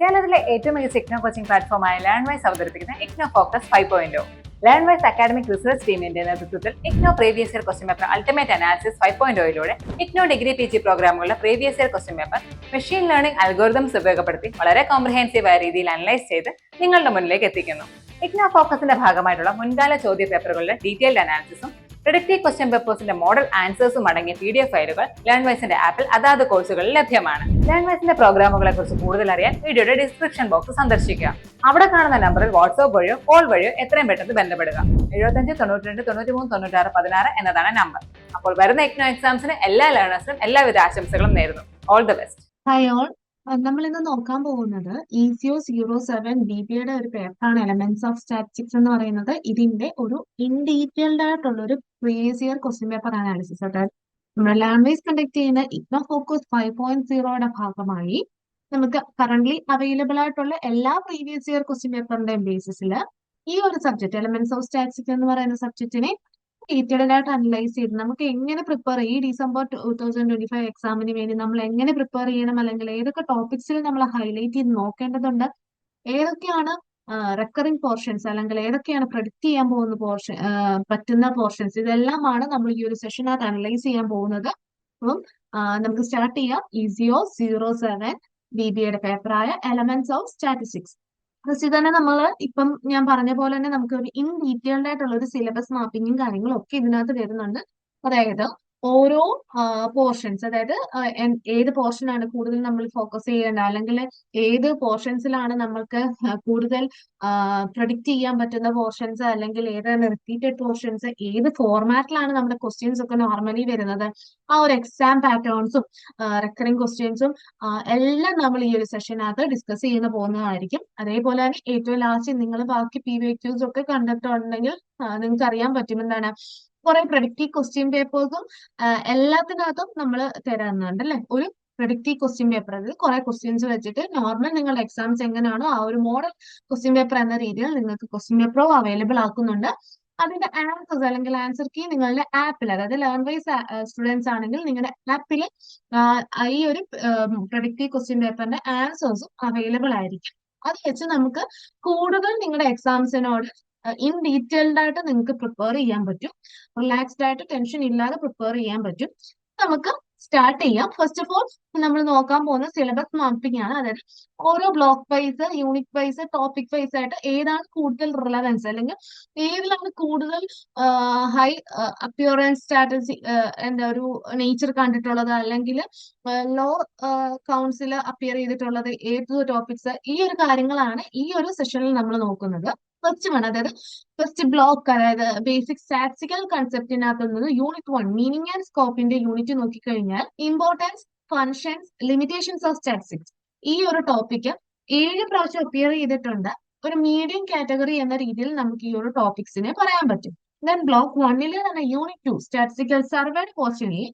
കേരളത്തിലെ ഏറ്റവും മികച്ച ഇഗ്നോ കോച്ചിംഗ് പ്ലാറ്റ്ഫോമായ ലേൺവൈസ് അവതരിപ്പിക്കുന്ന IGNOU focus 5.0. Learnwise academic research ടീമിന്റെ നേതൃത്വത്തിൽ IGNOU previous year question paper ultimate analysis 5.0യിലൂടെ ഇഗ്നോ ഡിഗ്രി PG പ്രോഗ്രാമുകളുടെ previous year question paper machine learning algorithms ഉപയോഗപ്പെടുത്തി വളരെ കോംപ്രിഹെൻസീവായ രീതിയിൽ അനലൈസ് ചെയ്ത് നിങ്ങളുടെ മുന്നിലേക്ക് എത്തിക്കുന്നു. ഇഗ്നോ ഫോക്കസിന്റെ ഭാഗമായിട്ടുള്ള മുൻകാല ചോദ്യ പേപ്പറുകളുടെ ഡീറ്റെയിൽഡ് അനാലിസിസും പ്രിഡിക്റ്റീവ് ക്വസ്റ്റ്യൻ പേപ്പേഴ്സിന്റെ മോഡൽ ആൻസേഴ്സും അടങ്ങിയ PDF ഫയലുകൾ ലേൺവൈസിന്റെ ആപ്പിൽ അതാത് കോഴ്സുകളിൽ ലഭ്യമാണ്. ലേൺവൈസിന്റെ പ്രോഗ്രാമുകളെ കുറിച്ച് കൂടുതൽ അറിയാൻ വീഡിയോയുടെ ഡിസ്ക്രിപ്ഷൻ ബോക്സ് സന്ദർശിക്കുക. അവിടെ കാണുന്ന നമ്പറിൽ വാട്സ്ആപ്പ് വഴിയോ കോൾ വഴിയോ എത്രയും പെട്ടെന്ന് ബന്ധപ്പെടുക. 75 92 93 96 16 എന്നതാണ് നമ്പർ. അപ്പോൾ വരുന്ന ഇഗ്നോ എക്സാംസിന് എല്ലാ ലേണേഴ്സിനും എല്ലാവിധ ആശംസകളും നേരുന്നു. All the best. Hi all, നമ്മൾ ഇന്ന് നോക്കാൻ പോകുന്നത് ECO 07 DBയുടെ ഒരു പേപ്പറാണ് എലമെന്റ്സ് ഓഫ് സ്റ്റാറ്റിസ്റ്റിക്സ് എന്ന് പറയുന്നത്. ഇതിന്റെ ഒരു ഇൻ ഡീറ്റെയിൽഡ് ആയിട്ടുള്ള ഒരു previous year question paper analysis. അതായത് നമ്മുടെ ലാംഗ്വേജ് കണ്ടക്ട് ചെയ്യുന്ന ഇഗ്നോ ഫോക്കസ് 5.0യുടെ ഭാഗമായി നമുക്ക് കറന്റ് അവൈലബിൾ ആയിട്ടുള്ള എല്ലാ പ്രീവിയസ് ഇയർ ക്വസ്റ്റ്യൻ പേപ്പറിന്റെയും ബേസിസിൽ ഈ ഒരു സബ്ജക്ട് എലമെന്റ്സ് ഓഫ് സ്റ്റാറ്റിസ്റ്റിക്സ് എന്ന് പറയുന്ന സബ്ജക്റ്റിനെ ഡീറ്റെയിൽഡ് ആയിട്ട് അനലൈസ് ചെയ്ത് നമുക്ക് എങ്ങനെ പ്രിപ്പയർ ഈ ഡിസംബർ 2025 എക്സാമിന് വേണ്ടി നമ്മൾ എങ്ങനെ പ്രിപ്പയർ ചെയ്യണം, അല്ലെങ്കിൽ ഏതൊക്കെ ടോപ്പിക്സിൽ നമ്മൾ ഹൈലൈറ്റ് ചെയ്ത് നോക്കേണ്ടതുണ്ട്, ഏതൊക്കെയാണ് റെക്കറിംഗ് പോർഷൻസ്, അല്ലെങ്കിൽ ഏതൊക്കെയാണ് പ്രഡിക്റ്റ് ചെയ്യാൻ പോകുന്ന പറ്റുന്ന പോർഷൻസ്, ഇതെല്ലാമാണ് നമ്മൾ ഈ ഒരു സെഷനകത്ത് അനലൈസ് ചെയ്യാൻ പോകുന്നത്. അപ്പം നമുക്ക് സ്റ്റാർട്ട് ചെയ്യാം. ECO 07 DBയുടെ പേപ്പറായ എലമെന്റ്സ് ഓഫ് സ്റ്റാറ്റിസ്റ്റിക്സ്. ഫസ്റ്റ് തന്നെ നമ്മൾ ഇപ്പം ഞാൻ പറഞ്ഞ പോലെ തന്നെ നമുക്ക് ഒരു ഇൻ ഡീറ്റെയിൽഡ് ആയിട്ടുള്ള ഒരു സിലബസ് മാപ്പിങ്ങും കാര്യങ്ങളും ഒക്കെ ഇതിനകത്ത് വരുന്നുണ്ട്. അതായത് ഓരോ പോർഷൻസ്, അതായത് ഏത് പോർഷനാണ് കൂടുതൽ നമ്മൾ ഫോക്കസ് ചെയ്യേണ്ടത്, അല്ലെങ്കിൽ ഏത് പോർഷൻസിലാണ് നമ്മൾക്ക് കൂടുതൽ പ്രഡിക്റ്റ് ചെയ്യാൻ പറ്റുന്ന പോർഷൻസ്, അല്ലെങ്കിൽ ഏതാണ് റിപ്പീറ്റഡ് പോർഷൻസ്, ഏത് ഫോർമാറ്റിലാണ് നമ്മുടെ ക്വസ്റ്റ്യൻസ് ഒക്കെ നോർമലി വരുന്നത്, ആ ഒരു എക്സാം പാറ്റേൺസും റെക്കറിംഗ് ക്വസ്റ്റ്യൻസും എല്ലാം നമ്മൾ ഈ ഒരു സെഷനകത്ത് ഡിസ്കസ് ചെയ്യുന്ന പോകുന്നതായിരിക്കും. അതേപോലെ തന്നെ ഏറ്റവും ലാസ്റ്റ് നിങ്ങൾ ബാക്കി PYQs ഒക്കെ കണ്ടിട്ടുണ്ടെങ്കിൽ നിങ്ങൾക്ക് അറിയാൻ പറ്റും എന്താണ് കുറെ പ്രഡിക്റ്റീവ് ക്വസ്റ്റ്യൻ പേപ്പേഴ്സും എല്ലാത്തിനകത്തും നമ്മൾ തരുന്നുണ്ട് അല്ലെ. ഒരു പ്രഡിക്റ്റീവ് ക്വസ്റ്റ്യൻ പേപ്പർ, അതിൽ കുറെ ക്വസ്റ്റ്യൻസ് വെച്ചിട്ട് നോർമൽ നിങ്ങളുടെ എക്സാംസ് എങ്ങനെയാണോ ആ ഒരു മോഡൽ ക്വസ്റ്റ്യൻ പേപ്പർ എന്ന രീതിയിൽ നിങ്ങൾക്ക് ക്വസ്റ്റ്യൻ പേപ്പറും അവൈലബിൾ ആക്കുന്നുണ്ട്. അതിന്റെ ആൻസേഴ്സ് അല്ലെങ്കിൽ ആൻസർ കീ നിങ്ങളുടെ ആപ്പിൽ, അതായത് ലേൺവൈസ് സ്റ്റുഡൻസ് ആണെങ്കിൽ നിങ്ങളുടെ ആപ്പിൽ ഈ ഒരു പ്രഡിക്റ്റീവ് ക്വസ്റ്റ്യൻ പേപ്പറിന്റെ ആൻസേഴ്സും അവൈലബിൾ ആയിരിക്കും. അത് വെച്ച് നമുക്ക് കൂടുതൽ നിങ്ങളുടെ എക്സാംസിനോട് ഇൻ ഡീറ്റെയിൽഡ് ആയിട്ട് നിങ്ങൾക്ക് പ്രിപ്പയർ ചെയ്യാൻ പറ്റും. റിലാക്സ്ഡ് ആയിട്ട് ടെൻഷൻ ഇല്ലാതെ പ്രിപ്പയർ ചെയ്യാൻ പറ്റും. നമുക്ക് സ്റ്റാർട്ട് ചെയ്യാം. ഫസ്റ്റ് ഓഫ് ഓൾ നമ്മൾ നോക്കാൻ പോകുന്ന സിലബസ് മാപ്പിംഗ് ആണ്. അതായത് ഓരോ block wise, unit wise, topic wise ആയിട്ട് ഏതാണ് കൂടുതൽ റിലവൻസ്, അല്ലെങ്കിൽ ഏതിലാണ് കൂടുതൽ ഹൈ അപ്പിയറൻസ് സ്ട്രാറ്റജി എന്താ ഒരു നേച്ചർ കണ്ടിട്ടുള്ളത്, അല്ലെങ്കിൽ ലോ കൗൺസിൽ അപ്പിയർ ചെയ്തിട്ടുള്ളത്, ഏത് ടോപ്പിക്സ്, ഈ ഒരു കാര്യങ്ങളാണ് ഈ ഒരു സെഷനിൽ നമ്മൾ നോക്കുന്നത്. ഫസ്റ്റ് വൺ, അതായത് ഫസ്റ്റ് ബ്ലോക്ക്, അതായത് ബേസിക് സ്റ്റാറ്റിസ്റ്റിക്കൽ കൺസെപ്റ്റിനകത്ത് നിന്ന് യൂണിറ്റ് 1 മീനിങ് ആൻഡ് സ്കോപ്പിന്റെ യൂണിറ്റ് നോക്കിക്കഴിഞ്ഞാൽ importance, functions, limitations of statistics, ഈ ഒരു ടോപ്പിക്ക് 7 പ്രാവശ്യം അപ്പിയർ ചെയ്തിട്ടുണ്ട്. ഒരു മീഡിയം കാറ്റഗറി എന്ന രീതിയിൽ നമുക്ക് ഈ ഒരു ടോപ്പിക്സിനെ പറയാൻ പറ്റും. ദെൻ ബ്ലോക്ക് 1 തന്നെ യൂണിറ്റ് 2 സ്റ്റാറ്റിസ്റ്റിക്കൽ സർവേ ക്വസ്റ്റ്യനിൽ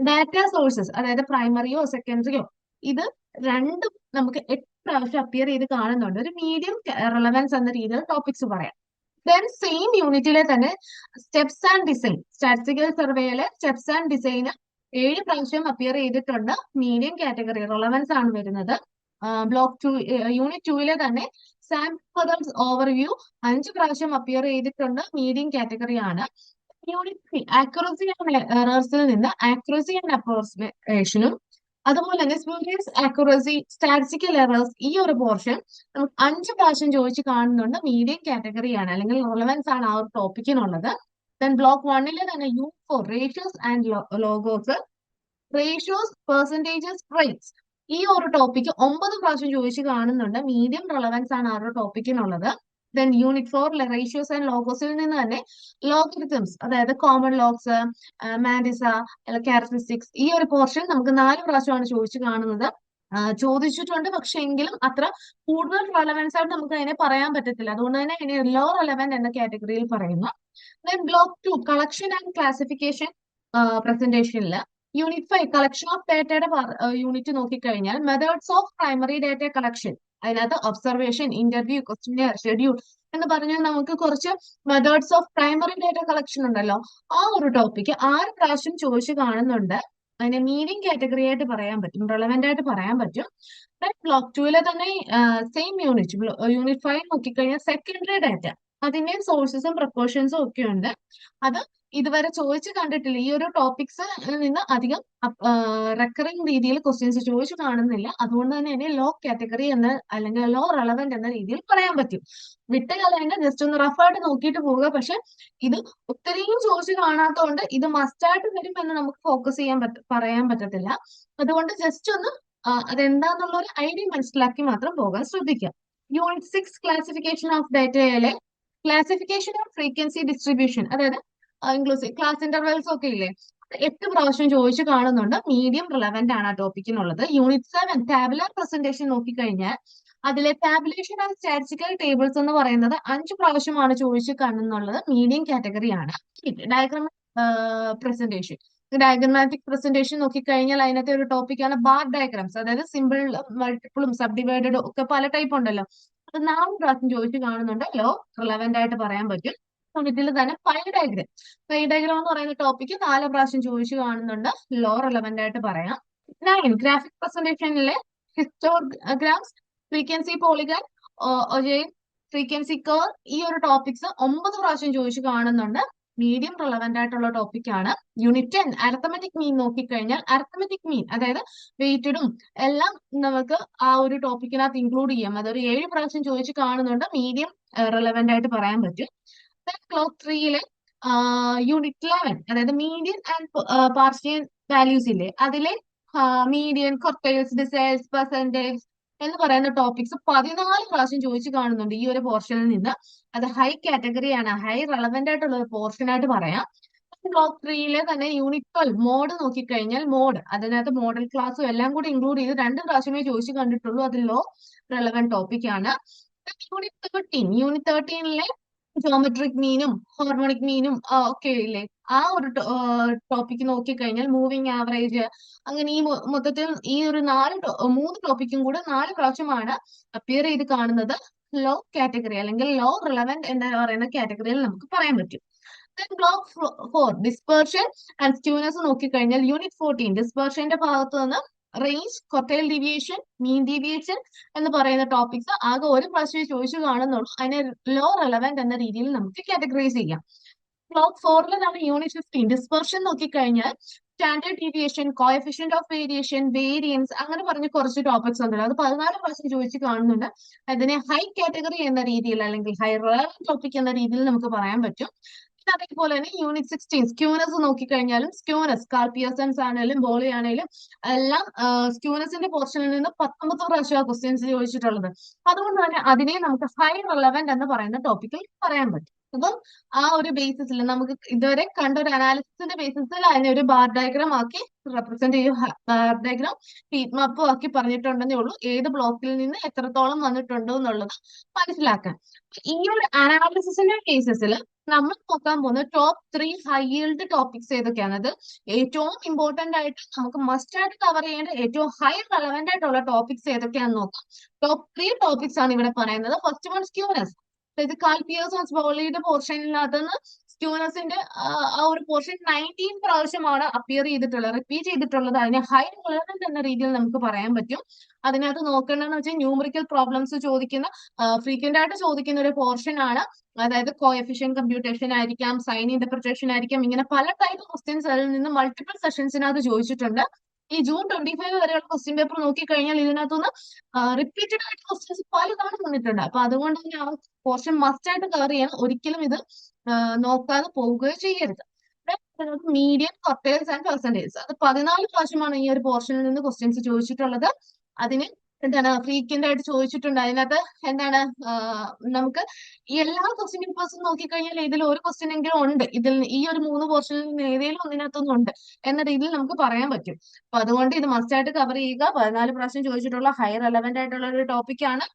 ഡാറ്റ സോഴ്സസ്, അതായത് പ്രൈമറിയോ സെക്കൻഡറിയോ, ഇത് രണ്ടും നമുക്ക് 8 പ്രാവശ്യം അപ്പിയർ ചെയ്ത് കാണുന്നുണ്ട്. ഒരു മീഡിയം റെലവൻസ് എന്ന രീതിയിൽ ടോപ്പിക്സ് പറയാം. ദെൻ സെയിം യൂണിറ്റിലെ തന്നെ സ്റ്റെപ്സ് ആൻഡ് ഡിസൈൻ, സ്റ്റാറ്റിസ്റ്റിക്കൽ സർവേയിലെ സ്റ്റെപ്സ് ആൻഡ് ഡിസൈൻ 7 പ്രാവശ്യം അപ്പിയർ ചെയ്തിട്ടുണ്ട്. മീഡിയം കാറ്റഗറി റെലവൻസ് ആണ് വരുന്നത്. ബ്ലോക്ക് 2 യൂണിറ്റ് 2 തന്നെ സാമ്പിൾസ് ഓവർവ്യൂ 5 പ്രാവശ്യം അപ്പിയർ ചെയ്തിട്ടുണ്ട്. മീഡിയം കാറ്റഗറി ആണ്. യൂണിറ്റ് 3 ആക്യുറസി ആൻഡ് എറേഴ്സിൽ നിന്ന് ആക്യുറസി ആൻഡ് അപ്രോക്സിമേഷനും, അതുപോലെ തന്നെ സ്പൂരിയസ് ആക്യുറസി, സ്റ്റാറ്റിസ്റ്റിക്കൽ എറേഴ്സ്, ഈ ഒരു പോർഷൻ നമുക്ക് 5 പ്രാവശ്യം ചോദിച്ച് കാണുന്നുണ്ട്. മീഡിയം കാറ്റഗറിയാണ്, അല്ലെങ്കിൽ റെലവൻസ് ആണ് ആ ഒരു ടോപ്പിക്കിനുള്ളത്. ദെൻ ബ്ലോക്ക് 1 തന്നെ U4 ratios and logos, ratios, percentages, rates, ഈ ഒരു ടോപ്പിക്ക് 9 പ്രാവശ്യം ചോദിച്ച് കാണുന്നുണ്ട്. മീഡിയം റെലവൻസ് ആണ് ആ ഒരു ടോപ്പിക്കിനുള്ളത്. ദെൻ യൂണിറ്റ് 4 റേഷ്യോസ് ആൻഡ് ലോഗോസിൽ നിന്ന് തന്നെ ലോഗരിതംസ്, അതായത് കോമൺ ലോഗ്സ്, മാൻഡിസ, ക്യാരക്ടറിസ്റ്റിക്സ്, ഈ ഒരു പോർഷൻ നമുക്ക് 4 പ്രാവശ്യമാണ് ചോദിച്ചു കാണുന്നത്. ചോദിച്ചിട്ടുണ്ട്, പക്ഷെ എങ്കിലും അത്ര കൂടുതൽ റെലവൻസ് ആയിട്ട് നമുക്ക് അതിനെ പറയാൻ പറ്റത്തില്ല. അതുകൊണ്ട് തന്നെ അതിനെ ലോ റെലവൻറ്റ് എന്ന കാറ്റഗറിയിൽ പറയുന്നു. Then block 2 collection and classification പ്രസന്റേഷനിൽ യൂണിറ്റ് 5 കളക്ഷൻ ഓഫ് ഡാറ്റയുടെ യൂണിറ്റ് നോക്കിക്കഴിഞ്ഞാൽ methods of primary data collection, അതിനകത്ത് ഒബ്സർവേഷൻ, ഇന്റർവ്യൂ, ക്വസ്റ്റ്യൻ, ഷെഡ്യൂൾ എന്ന് പറഞ്ഞാൽ നമുക്ക് കുറച്ച് methods of primary data collection ഉണ്ടല്ലോ. ആ ഒരു ടോപ്പിക്ക് 6 പ്രാവശ്യം ചോദിച്ചു കാണുന്നുണ്ട്. അതിനെ മീഡിയം കാറ്റഗറി ആയിട്ട് പറയാൻ പറ്റും, റെലവെന്റ് ആയിട്ട് പറയാൻ പറ്റും. ബ്ലോക്ക് ടുവിലെ തന്നെ സെയിം യൂണിറ്റ് 5 നോക്കിക്കഴിഞ്ഞാൽ സെക്കൻഡറി ഡാറ്റ, അതിന്റെ സോഴ്സസും പ്രപ്പോർഷൻസും ഒക്കെ ഉണ്ട്. അത് ഇതുവരെ ചോദിച്ചു കണ്ടിട്ടില്ല. ഈ ഒരു ടോപ്പിക്സ് നിന്ന് അധികം റെക്കറിംഗ് രീതിയിൽ ക്വസ്റ്റ്യൻസ് ചോദിച്ചു കാണുന്നില്ല. അതുകൊണ്ട് തന്നെ ഇതിനെ ലോ കാറ്റഗറി എന്ന അല്ലെങ്കിൽ ലോ റെലവെന്റ് എന്ന രീതിയിൽ പറയാൻ പറ്റും. വിട്ട് കളയേണ്ട, ജസ്റ്റ് ഒന്ന് റഫായിട്ട് നോക്കിയിട്ട് പോവുക. പക്ഷെ ഇത് ഒത്തിരിയും ചോദിച്ചു കാണാത്തതുകൊണ്ട് ഇത് മസ്റ്റായിട്ട് വരും എന്ന് നമുക്ക് ഫോക്കസ് ചെയ്യാൻ പറയാൻ പറ്റത്തില്ല. അതുകൊണ്ട് ജസ്റ്റ് ഒന്ന് അതെന്താന്നുള്ള ഒരു ഐഡിയ മനസ്സിലാക്കി മാത്രം പോകാൻ ശ്രദ്ധിക്കുക. യൂണിറ്റ് 6 ക്ലാസിഫിക്കേഷൻ ഓഫ് ഡാറ്റയിലെ ക്ലാസിഫിക്കേഷൻ ഓഫ് ഫ്രീക്വൻസി ഡിസ്ട്രിബ്യൂഷൻ, അതായത് ഇൻക്ലൂസീവ് ക്ലാസ് ഇന്റർവെൽസ് ഒക്കെ ഇല്ലേ, 8 പ്രാവശ്യം ചോദിച്ചു കാണുന്നുണ്ട്. മീഡിയം റിലവന്റ് ആണ് ആ ടോപ്പിക്കിനുള്ളത്. യൂണിറ്റ് 7 ടാബുലർ പ്രസന്റേഷൻ നോക്കിക്കഴിഞ്ഞാൽ അതിലെ ടാബുലേഷൻ ആൻഡ് സ്റ്റാറ്റിസ്റ്റിക്കൽ ടേബിൾസ് എന്ന് പറയുന്നത് 5 പ്രാവശ്യമാണ് ചോദിച്ചു കാണുന്നുള്ളത്. മീഡിയം കാറ്റഗറി ആണ്. ഡയഗ്രാം പ്രസന്റേഷൻ, ഡയഗ്രമാറ്റിക് പ്രസന്റേഷൻ നോക്കിക്കഴിഞ്ഞാൽ അതിനകത്തെ ഒരു ടോപ്പിക്കാണ് ബാർ ഡയഗ്രാംസ്, അതായത് സിമ്പിൾ, മൾട്ടിപ്പിളും സബ് ഡിവൈഡഡും ഒക്കെ പല ടൈപ്പ് ഉണ്ടല്ലോ. അത് 4 പ്രാവശ്യം ചോദിച്ചു കാണുന്നുണ്ട്. ലോ റിലവന്റ് ആയിട്ട് പറയാൻ പറ്റും. യൂണിറ്റിൽ തന്നെ പൈ ഡയഗ്രാം, പൈ ഡയഗ്രാം എന്ന് പറയുന്ന ടോപ്പിക്ക് 4 പ്രാവശ്യം ചോദിച്ചു കാണുന്നുണ്ട്. ലോ റിലവന്റ് ആയിട്ട് പറയാം. 9 ഗ്രാഫിക് പ്രസന്റേഷനിലെ ഹിസ്റ്റോഗ്രാംസ്, ഫ്രീക്വൻസി പോളിഗൺ, ഒജൈൻ, ഫ്രീക്വൻസി കർവ്, ഈ ഒരു ടോപ്പിക്സ് 9 പ്രാവശ്യം ചോദിച്ചു കാണുന്നുണ്ട്. മീഡിയം റിലവന്റ് ആയിട്ടുള്ള ടോപ്പിക്കാണ്. യൂണിറ്റ് 10 അരിത്തമെറ്റിക് മീൻ നോക്കിക്കഴിഞ്ഞാൽ അരിത്തമെറ്റിക് മീൻ, അതായത് വെയിറ്റഡും എല്ലാം നമുക്ക് ആ ഒരു ടോപ്പിക്കിനകത്ത് ഇൻക്ലൂഡ് ചെയ്യാം. അതൊരു 7 പ്രാവശ്യം ചോദിച്ചു കാണുന്നുണ്ട്. മീഡിയം റിലവന്റ് ആയിട്ട് പറയാൻ പറ്റും. ക്ലോക്ക് 3യിലെ യൂണിറ്റ് 11, അതായത് മീഡിയൻ ആൻഡ് പാർഷ്യൻ വാല്യൂസ് ഇല്ലേ, അതിലെ മീഡിയൻ, ക്വാർട്ടൈൽസ്, ഡിസൈൽസ്, പെർസെന്റേജ് എന്ന് പറയുന്ന ടോപ്പിക്സ് 14 പ്രാവശ്യം ചോദിച്ചു കാണുന്നുണ്ട് ഈ ഒരു പോർഷനിൽ നിന്ന്. അത് ഹൈ കാറ്റഗറിയാണ്, ഹൈ റെലവെന്റ് ആയിട്ടുള്ള ഒരു പോർഷൻ ആയിട്ട് പറയാം. ബ്ലോക്ക് 3യിലെ തന്നെ യൂണിറ്റ് 12 മോഡ് നോക്കിക്കഴിഞ്ഞാൽ മോഡ്, അതിനകത്ത് മോഡൽ ക്ലാസ്സും എല്ലാം കൂടി ഇൻക്ലൂഡ് ചെയ്ത് 2 പ്രാവശ്യമേ ചോദിച്ചു കണ്ടിട്ടുള്ളൂ. അത് ലോ റെലവെന്റ് ടോപ്പിക്കാണ്. യൂണിറ്റ് 13ലെ ജോമെട്രിക് മീനും ഹാർമോണിക് മീനും ഒക്കെ ഇല്ലേ, ആ ഒരു ടോപ്പിക്ക് നോക്കിക്കഴിഞ്ഞാൽ മൂവിങ് ആവറേജ്, അങ്ങനെ ഈ മൊത്തത്തിൽ ഈ ഒരു 3 ടോപ്പിക്കും കൂടെ 4 പ്രാവശ്യമാണ് അപ്പിയർ ചെയ്ത് കാണുന്നത്. ലോ കാറ്റഗറി അല്ലെങ്കിൽ ലോ റിലവന്റ് എന്ന് പറയുന്ന കാറ്റഗറിയിൽ നമുക്ക് പറയാൻ പറ്റും. ബ്ലോക്ക് 4 ഡിസ്പെർഷൻ ആൻഡ് സ്ക്യൂനെസ് നോക്കിക്കഴിഞ്ഞാൽ യൂണിറ്റ് 14 ഡിസ്പെർഷന്റെ ഭാഗത്ത് നിന്ന് range, quartile deviation, mean deviation എന്ന് പറയുന്ന ടോപ്പിക്സ് ആകെ 1 പ്രാവശ്യമേ ചോദിച്ചു കാണുന്നുള്ളൂ. അതിനെ ലോ റെലവെന്റ് എന്ന രീതിയിൽ നമുക്ക് കാറ്റഗറൈസ് ചെയ്യാം. ബ്ലോക്ക് 4ലാണ് യൂണിറ്റ് 15 ഡിസ്പെർഷൻ നോക്കിക്കഴിഞ്ഞാൽ standard deviation, coefficient of variation, variance, അങ്ങനെ പറഞ്ഞ് കുറച്ച് ടോപ്പിക്സ് ഉണ്ടല്ലോ. അത് 14 പ്രാവശ്യം ചോദിച്ചു കാണുന്നുണ്ട്. അതിനെ ഹൈ കാറ്റഗറി എന്ന രീതിയിൽ അല്ലെങ്കിൽ ഹൈ റെലവെന്റ് ടോപ്പിക് എന്ന രീതിയിൽ നമുക്ക് പറയാൻ പറ്റും. അതേപോലെ തന്നെ യൂണിറ്റ് 16 സ്ക്യൂനസ് നോക്കിക്കഴിഞ്ഞാലും സ്ക്യൂനസ്, കാൾ പിയേഴ്സൺസ് ആണെങ്കിലും ബോളി ആണെങ്കിലും എല്ലാം സ്ക്യൂനസിന്റെ പോർഷനിൽ നിന്ന് 19 പ്രാവശ്യം ക്വസ്റ്റ്യൻസ് ചോദിച്ചിട്ടുള്ളത്. അതുകൊണ്ട് തന്നെ അതിനെ നമുക്ക് ഹൈ റെലവെന്റ് എന്ന് പറയുന്ന ടോപ്പിക്കിൽ പറയാൻ പറ്റും. അപ്പം ആ ഒരു ബേസിസിൽ നമുക്ക് ഇതുവരെ കണ്ട ഒരു അനാലിസിന്റെ ബേസിസിൽ അതിനെ ഒരു ബാർ ഡയഗ്രാം ആക്കി റെപ്രസെന്റ് ചെയ്യും. ബാർ ഡയഗ്രാം ഹീറ്റ് മാപ്പും ആക്കി പറഞ്ഞിട്ടുണ്ടെന്നേ ഉള്ളൂ. ഏത് ബ്ലോക്കിൽ നിന്ന് എത്രത്തോളം വന്നിട്ടുണ്ടോ എന്നുള്ളത് മനസ്സിലാക്കാൻ. ഈ ഒരു അനാലിസിന്റെ കേസസിൽ നമ്മൾ നോക്കാൻ പോകുന്ന ടോപ്പ് 3 ഹൈ yield ടോപ്പിക്സ് ഏതൊക്കെയാണ്, അത് ഏറ്റവും ഇമ്പോർട്ടന്റ് ആയിട്ട് നമുക്ക് മസ്റ്റ് ആയിട്ട് കവർ ചെയ്യേണ്ട ഏറ്റവും ഹൈ റെലവെന്റ് ആയിട്ടുള്ള ടോപ്പിക്സ് ഏതൊക്കെയാണെന്ന് നോക്കാം. ടോപ്പ് 3 ടോപ്പിക്സ് ആണ് ഇവിടെ പറയുന്നത്. ഫസ്റ്റ് വൺ സ്ക്യൂനസ്, അതായത് കാൾ പിയേഴ്സൺസ് ബോളിയുടെ പോർഷനിനകത്ത് നിന്ന് സ്ക്യൂനസിന്റെ ആ ഒരു പോർഷൻ 19 പ്രാവശ്യമാണ് അപ്പിയർ ചെയ്തിട്ടുള്ളത്, റിപ്പീറ്റ് ചെയ്തിട്ടുള്ളത്. അതിനെ ഹൈ റെലവെന്റ് എന്ന രീതിയിൽ നമുക്ക് പറയാൻ പറ്റും. അതിനകത്ത് നോക്കേണ്ടതെന്ന് വെച്ചാൽ ന്യൂമറിക്കൽ പ്രോബ്ലംസ് ചോദിക്കുന്ന, ഫ്രീക്വന്റ് ആയിട്ട് ചോദിക്കുന്ന ഒരു പോർഷൻ ആണ്. അതായത് കോഎഫിഷ്യൻ കമ്പ്യൂട്ടേഷൻ ആയിരിക്കാം, സൈൻ ഇന്റർപ്രിറ്റേഷൻ ആയിരിക്കാം, ഇങ്ങനെ പല ടൈപ്പ് ക്വസ്റ്റ്യൻസ് അതിൽ നിന്ന് മൾട്ടിപ്പിൾ സെഷൻസിനകത്ത് ചോദിച്ചിട്ടുണ്ട്. ഈ ജൂൺ 25 വരെയുള്ള ക്വസ്റ്റ്യൻ പേപ്പർ നോക്കിക്കഴിഞ്ഞാൽ ഇതിനകത്തുനിന്ന് റിപ്പീറ്റഡ് ആയിട്ട് ക്വസ്റ്റ്യൻസ് പലതവണ വന്നിട്ടുണ്ട്. അപ്പൊ അതുകൊണ്ട് തന്നെ ആ പോർഷൻ മസ്റ്റ് ആയിട്ട് കവർ ചെയ്യണം. ഒരിക്കലും ഇത് നോക്കാതെ പോവുകയോ ചെയ്യരുത്. മീഡിയം, ക്വാർട്ടൈൽസ് ആൻഡ് പെർസെന്റേജ്, അത് 14 പ്രാവശ്യമാണ് ഈ ഒരു പോർഷനിൽ നിന്ന് ക്വസ്റ്റ്യൻസ് ചോദിച്ചിട്ടുള്ളത്. അതിന് എന്താണ് ഫ്രീക്വന്റ് ആയിട്ട് ചോദിച്ചിട്ടുണ്ട്. അതിനകത്ത് എന്താണ് നമുക്ക് ഈ എല്ലാ ക്വസ്റ്റ്യൻ പേപ്പേഴ്സും നോക്കിക്കഴിഞ്ഞാൽ ഇതിൽ ഒരു ക്വസ്റ്റ്യൻ എങ്കിലും ഉണ്ട്, ഇതിൽ ഈ ഒരു 3 പോർഷനിൽ നിന്ന് ഏതെങ്കിലും ഒന്നിനകത്തൊന്നും ഉണ്ട് എന്ന രീതിയിൽ നമുക്ക് പറയാൻ പറ്റും. അപ്പൊ അതുകൊണ്ട് ഇത് മസ്റ്റ് ആയിട്ട് കവർ ചെയ്യുക. 14 പ്രാവശ്യം ചോദിച്ചിട്ടുള്ള ഹൈ റെലവെന്റ് ആയിട്ടുള്ള ഒരു ടോപ്പിക്കാണ്.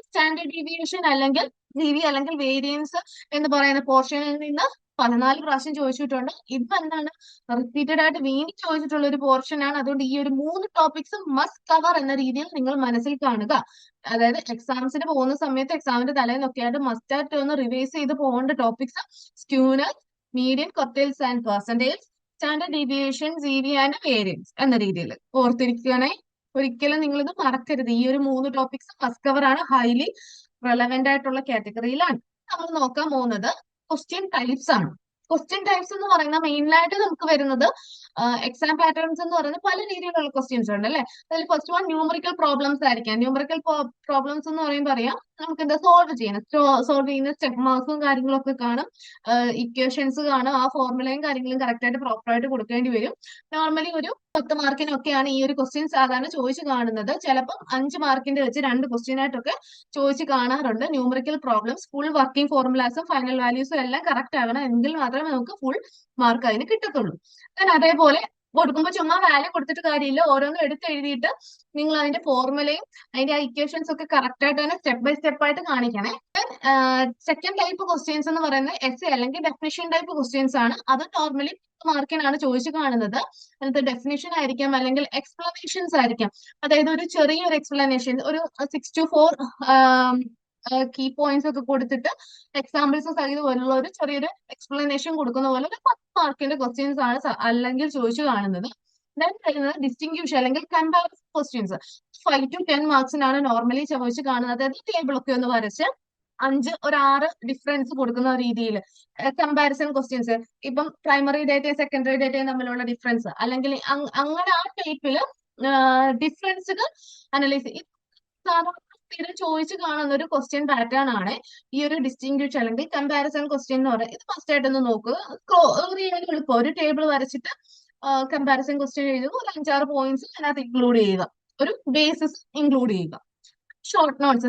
സ്റ്റാൻഡേർഡ് ഡീവിയേഷൻ അല്ലെങ്കിൽ ഡിവി അല്ലെങ്കിൽ വേരിയൻസ് എന്ന് പറയുന്ന പോർഷനിൽ നിന്ന് 14 പ്രാവശ്യം ചോദിച്ചിട്ടുണ്ട്. ഇത് എന്താണ് റിപ്പീറ്റഡ് ആയിട്ട് വീണ്ടും ചോദിച്ചിട്ടുള്ള ഒരു പോർഷൻ ആണ്. അതുകൊണ്ട് ഈ ഒരു 3 ടോപ്പിക്സ് മസ്റ്റ് കവർ എന്ന രീതിയിൽ നിങ്ങൾ മനസ്സിൽ കാണുക. അതായത് എക്സാംസിന് പോകുന്ന സമയത്ത് എക്സാമിന്റെ തലേന്നൊക്കെ ആയിട്ട് മസ്റ്റ് ആയിട്ട് ഒന്ന് റിവൈസ് ചെയ്ത് പോകേണ്ട topics skewness, median, quartiles and percentage, standard deviation, C V and variance എന്ന രീതിയിൽ ഓർത്തിരിക്കണേ. ഒരിക്കലും നിങ്ങൾ ഇത് മറക്കരുത്. ഈ ഒരു 3 ടോപ്പിക്സ് ഫസ്റ്റ് കവർ ആണ്, ഹൈലി റെലവെന്റ് ആയിട്ടുള്ള കാറ്റഗറിയിലാണ്. നമ്മൾ നോക്കാൻ പോകുന്നത് ക്വസ്റ്റ്യൻ ടൈപ്സ് ആണ്. ക്വസ്റ്റ്യൻ ടൈപ്സ് എന്ന് പറയുന്ന മെയിനായിട്ട് നമുക്ക് വരുന്നത് എക്സാം പാറ്റേൺസ് എന്ന് പറയുന്നത് പല രീതിയിലുള്ള ക്വസ്റ്റ്യൻസ് ഉണ്ട് അല്ലെ. അതിൽ ഫസ്റ്റ് വൺ ന്യൂമറിക്കൽ പ്രോബ്ലംസ് ആയിരിക്കാം. ന്യൂമറിക്കൽ പ്രോബ്ലംസ് എന്ന് പറയുമ്പോൾ അറിയാം നമുക്ക് എന്താ സോൾവ് ചെയ്യുന്ന സ്റ്റെപ്പ് മാർക്സും കാര്യങ്ങളൊക്കെ കാണും, ഇക്വേഷൻസ് കാണും, ആ ഫോർമുലയും കാര്യങ്ങളും കറക്റ്റ് ആയിട്ട് പ്രോപ്പർ ആയിട്ട് കൊടുക്കേണ്ടി വരും. നോർമലി ഒരു 10 മാർക്കിനൊക്കെയാണ് ഈ ഒരു ക്വസ്റ്റ്യൻ സാധാരണ ചോദിച്ചു കാണുന്നത്. ചിലപ്പോൾ 5 മാർക്കിന്റെ വെച്ച് 2 ക്വസ്റ്റ്യൻ ആയിട്ടൊക്കെ ചോദിച്ചു കാണാറുണ്ട്. ന്യൂമറിക്കൽ പ്രോബ്ലംസ് ഫുൾ വർക്കിംഗ് ഫോർമുലാസും ഫൈനൽ വാല്യൂസും എല്ലാം കറക്റ്റ് ആകണം, എങ്കിൽ മാത്രമേ നമുക്ക് ഫുൾ മാർക്ക് അതിന് കിട്ടത്തുള്ളൂ. അതേപോലെ കൊടുക്കുമ്പോൾ ചുമ്മാ വാല്യൂ കൊടുത്തിട്ട് കാര്യമില്ല, ഓരോന്നും എടുത്ത് എഴുതിയിട്ട് നിങ്ങൾ അതിന്റെ ഫോർമുലയും അതിന്റെ ഇക്വേഷൻസ് ഒക്കെ കറക്റ്റ് ആയിട്ട് തന്നെ സ്റ്റെപ്പ് ബൈ സ്റ്റെപ്പ് ആയിട്ട് കാണിക്കണേ. സെക്കൻഡ് ടൈപ്പ് ക്വസ്റ്റ്യൻസ് എന്ന് പറയുന്നത് എസ് അല്ലെങ്കിൽ ഡെഫിനിഷൻ ടൈപ്പ് ക്വസ്റ്റ്യൻസ് ആണ്. അത് നോർമലി മാർക്കിനാണ് ചോദിച്ചു കാണുന്നത്. അതിനകത്ത് ഡെഫിനിഷൻ ആയിരിക്കാം അല്ലെങ്കിൽ എക്സ്പ്ലനേഷൻസ് ആയിരിക്കാം. അതായത് ഒരു ചെറിയൊരു എക്സ്പ്ലനേഷൻ, ഒരു 6 to 4 കീ പോയിന്റ്സ് ഒക്കെ കൊടുത്തിട്ട് എക്സാമ്പിൾസ് സഹിതമുള്ള ഒരു ചെറിയൊരു എക്സ്പ്ലനേഷൻ കൊടുക്കുന്ന പോലെ ഒരു 10 മാർക്കിന്റെ ക്വസ്റ്റ്യൻസ് ആണ് അല്ലെങ്കിൽ ചോദിച്ചു കാണുന്നത്. ദെൻ വരുന്നത് ഡിസ്റ്റിങ്ക്വിഷ് അല്ലെങ്കിൽ കമ്പാരിസൺ ക്വസ്റ്റ്യൻസ്. 5 to 10 മാർക്സിനാണ് നോർമലി ചോദിച്ചു കാണുന്നത്. അതായത് ടേബിൾ ഒക്കെ ഒന്ന് വരച്ച് 6 ഡിഫറൻസ് കൊടുക്കുന്ന രീതിയിൽ കമ്പാരിസൺ ക്വസ്റ്റ്യൻസ്, ഇപ്പം പ്രൈമറി ഡേറ്റയും സെക്കൻഡറി ഡേറ്റയും തമ്മിലുള്ള ഡിഫറൻസ്, അല്ലെങ്കിൽ അങ്ങനെ ആ ടൈപ്പിൽ ഡിഫറൻസുകൾ അനലൈസ് സാധാരണ സ്ഥിരം ചോദിച്ചു കാണുന്ന ഒരു ക്വസ്റ്റ്യൻ പാറ്റേൺ ആണ് ഈ ഒരു ഡിസ്റ്റിങ്ക്വിഷ് അല്ലെങ്കിൽ കമ്പാരിസൺ ക്വസ്റ്റ്യൻ എന്ന് പറയുന്നത്. ഇത് ഫസ്റ്റ് ആയിട്ടൊന്ന് നോക്കുക. എളുപ്പം ഒരു ടേബിൾ വരച്ചിട്ട് കമ്പാരിസൺ ക്വസ്റ്റ്യൻ എഴുതുക, ഒരു 5-6 പോയിന്റ്സ് അതിനകത്ത് ഇൻക്ലൂഡ് ചെയ്യുക, ഒരു ബേസിസ് ഇൻക്ലൂഡ് ചെയ്യുക. ഷോർട്ട് നോട്ട്സ്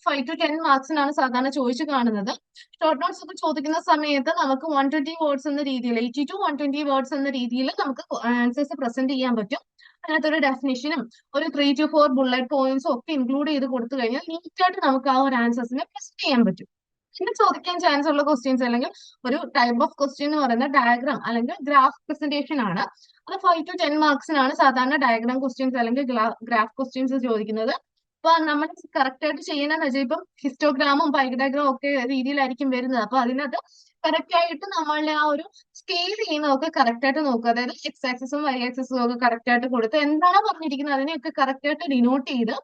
5 to 10 മാർക്സിനാണ് സാധാരണ ചോദിച്ചു കാണുന്നത്. ഷോർട്ട് നോട്ട്സ് ഒക്കെ ചോദിക്കുന്ന സമയത്ത് നമുക്ക് 120 വേർഡ്സ് എന്ന രീതിയിൽ 80 to 120 വേർഡ്സ് എന്ന രീതിയിൽ നമുക്ക് ആൻസേഴ്സ് പ്രസന്റ് ചെയ്യാൻ പറ്റും. അതിനകത്തൊരു ഡെഫിനിഷനും ഒരു 3 to 4 ബുള്ളറ്റ് പോയിന്റ്സും ഒക്കെ ഇൻക്ലൂഡ് ചെയ്ത് കൊടുത്തു കഴിഞ്ഞാൽ നീറ്റായിട്ട് നമുക്ക് ആ ഒരു ആൻസേഴ്സിനെ പ്രസന്റ് ചെയ്യാൻ പറ്റും. പിന്നെ ചോദിക്കാൻ ചാൻസ് ഉള്ള ക്വസ്റ്റ്യൻസ് അല്ലെങ്കിൽ ഒരു ടൈപ്പ് ഓഫ് ക്വസ്റ്റ്യൻ എന്ന് പറയുന്നത് ഡയഗ്രാം അല്ലെങ്കിൽ ഗ്രാഫ് പ്രസന്റേഷൻ ആണ്. അത് 5 to 10 മാർക്സിനാണ് സാധാരണ ഡയഗ്രാം ക്വസ്റ്റ്യൻസ് അല്ലെങ്കിൽ ഗ്രാഫ് ക്വസ്റ്റ്യൻസ് ചോദിക്കുന്നത്. അപ്പൊ നമ്മൾ കറക്റ്റ് ആയിട്ട് ചെയ്യണമെന്ന് വെച്ചാൽ ഇപ്പം ഹിസ്റ്റോഗ്രാമും പൈഗ്രാമും ഒക്കെ രീതിയിലായിരിക്കും വരുന്നത്. അപ്പൊ അതിനകത്ത് കറക്റ്റ് ആയിട്ട് നമ്മളുടെ ആ ഒരു സ്കെയിൽ ചെയ്യുന്നതൊക്കെ കറക്റ്റ് ആയിട്ട് നോക്കുക. അതായത് എക്സ് ആക്സസും വൈ ആക്സസും ഒക്കെ കറക്റ്റ് ആയിട്ട് കൊടുത്ത് എന്താണ് പറഞ്ഞിരിക്കുന്നത് അതിനെയൊക്കെ കറക്റ്റ് ആയിട്ട് ഡിനോട്ട് ചെയ്ത്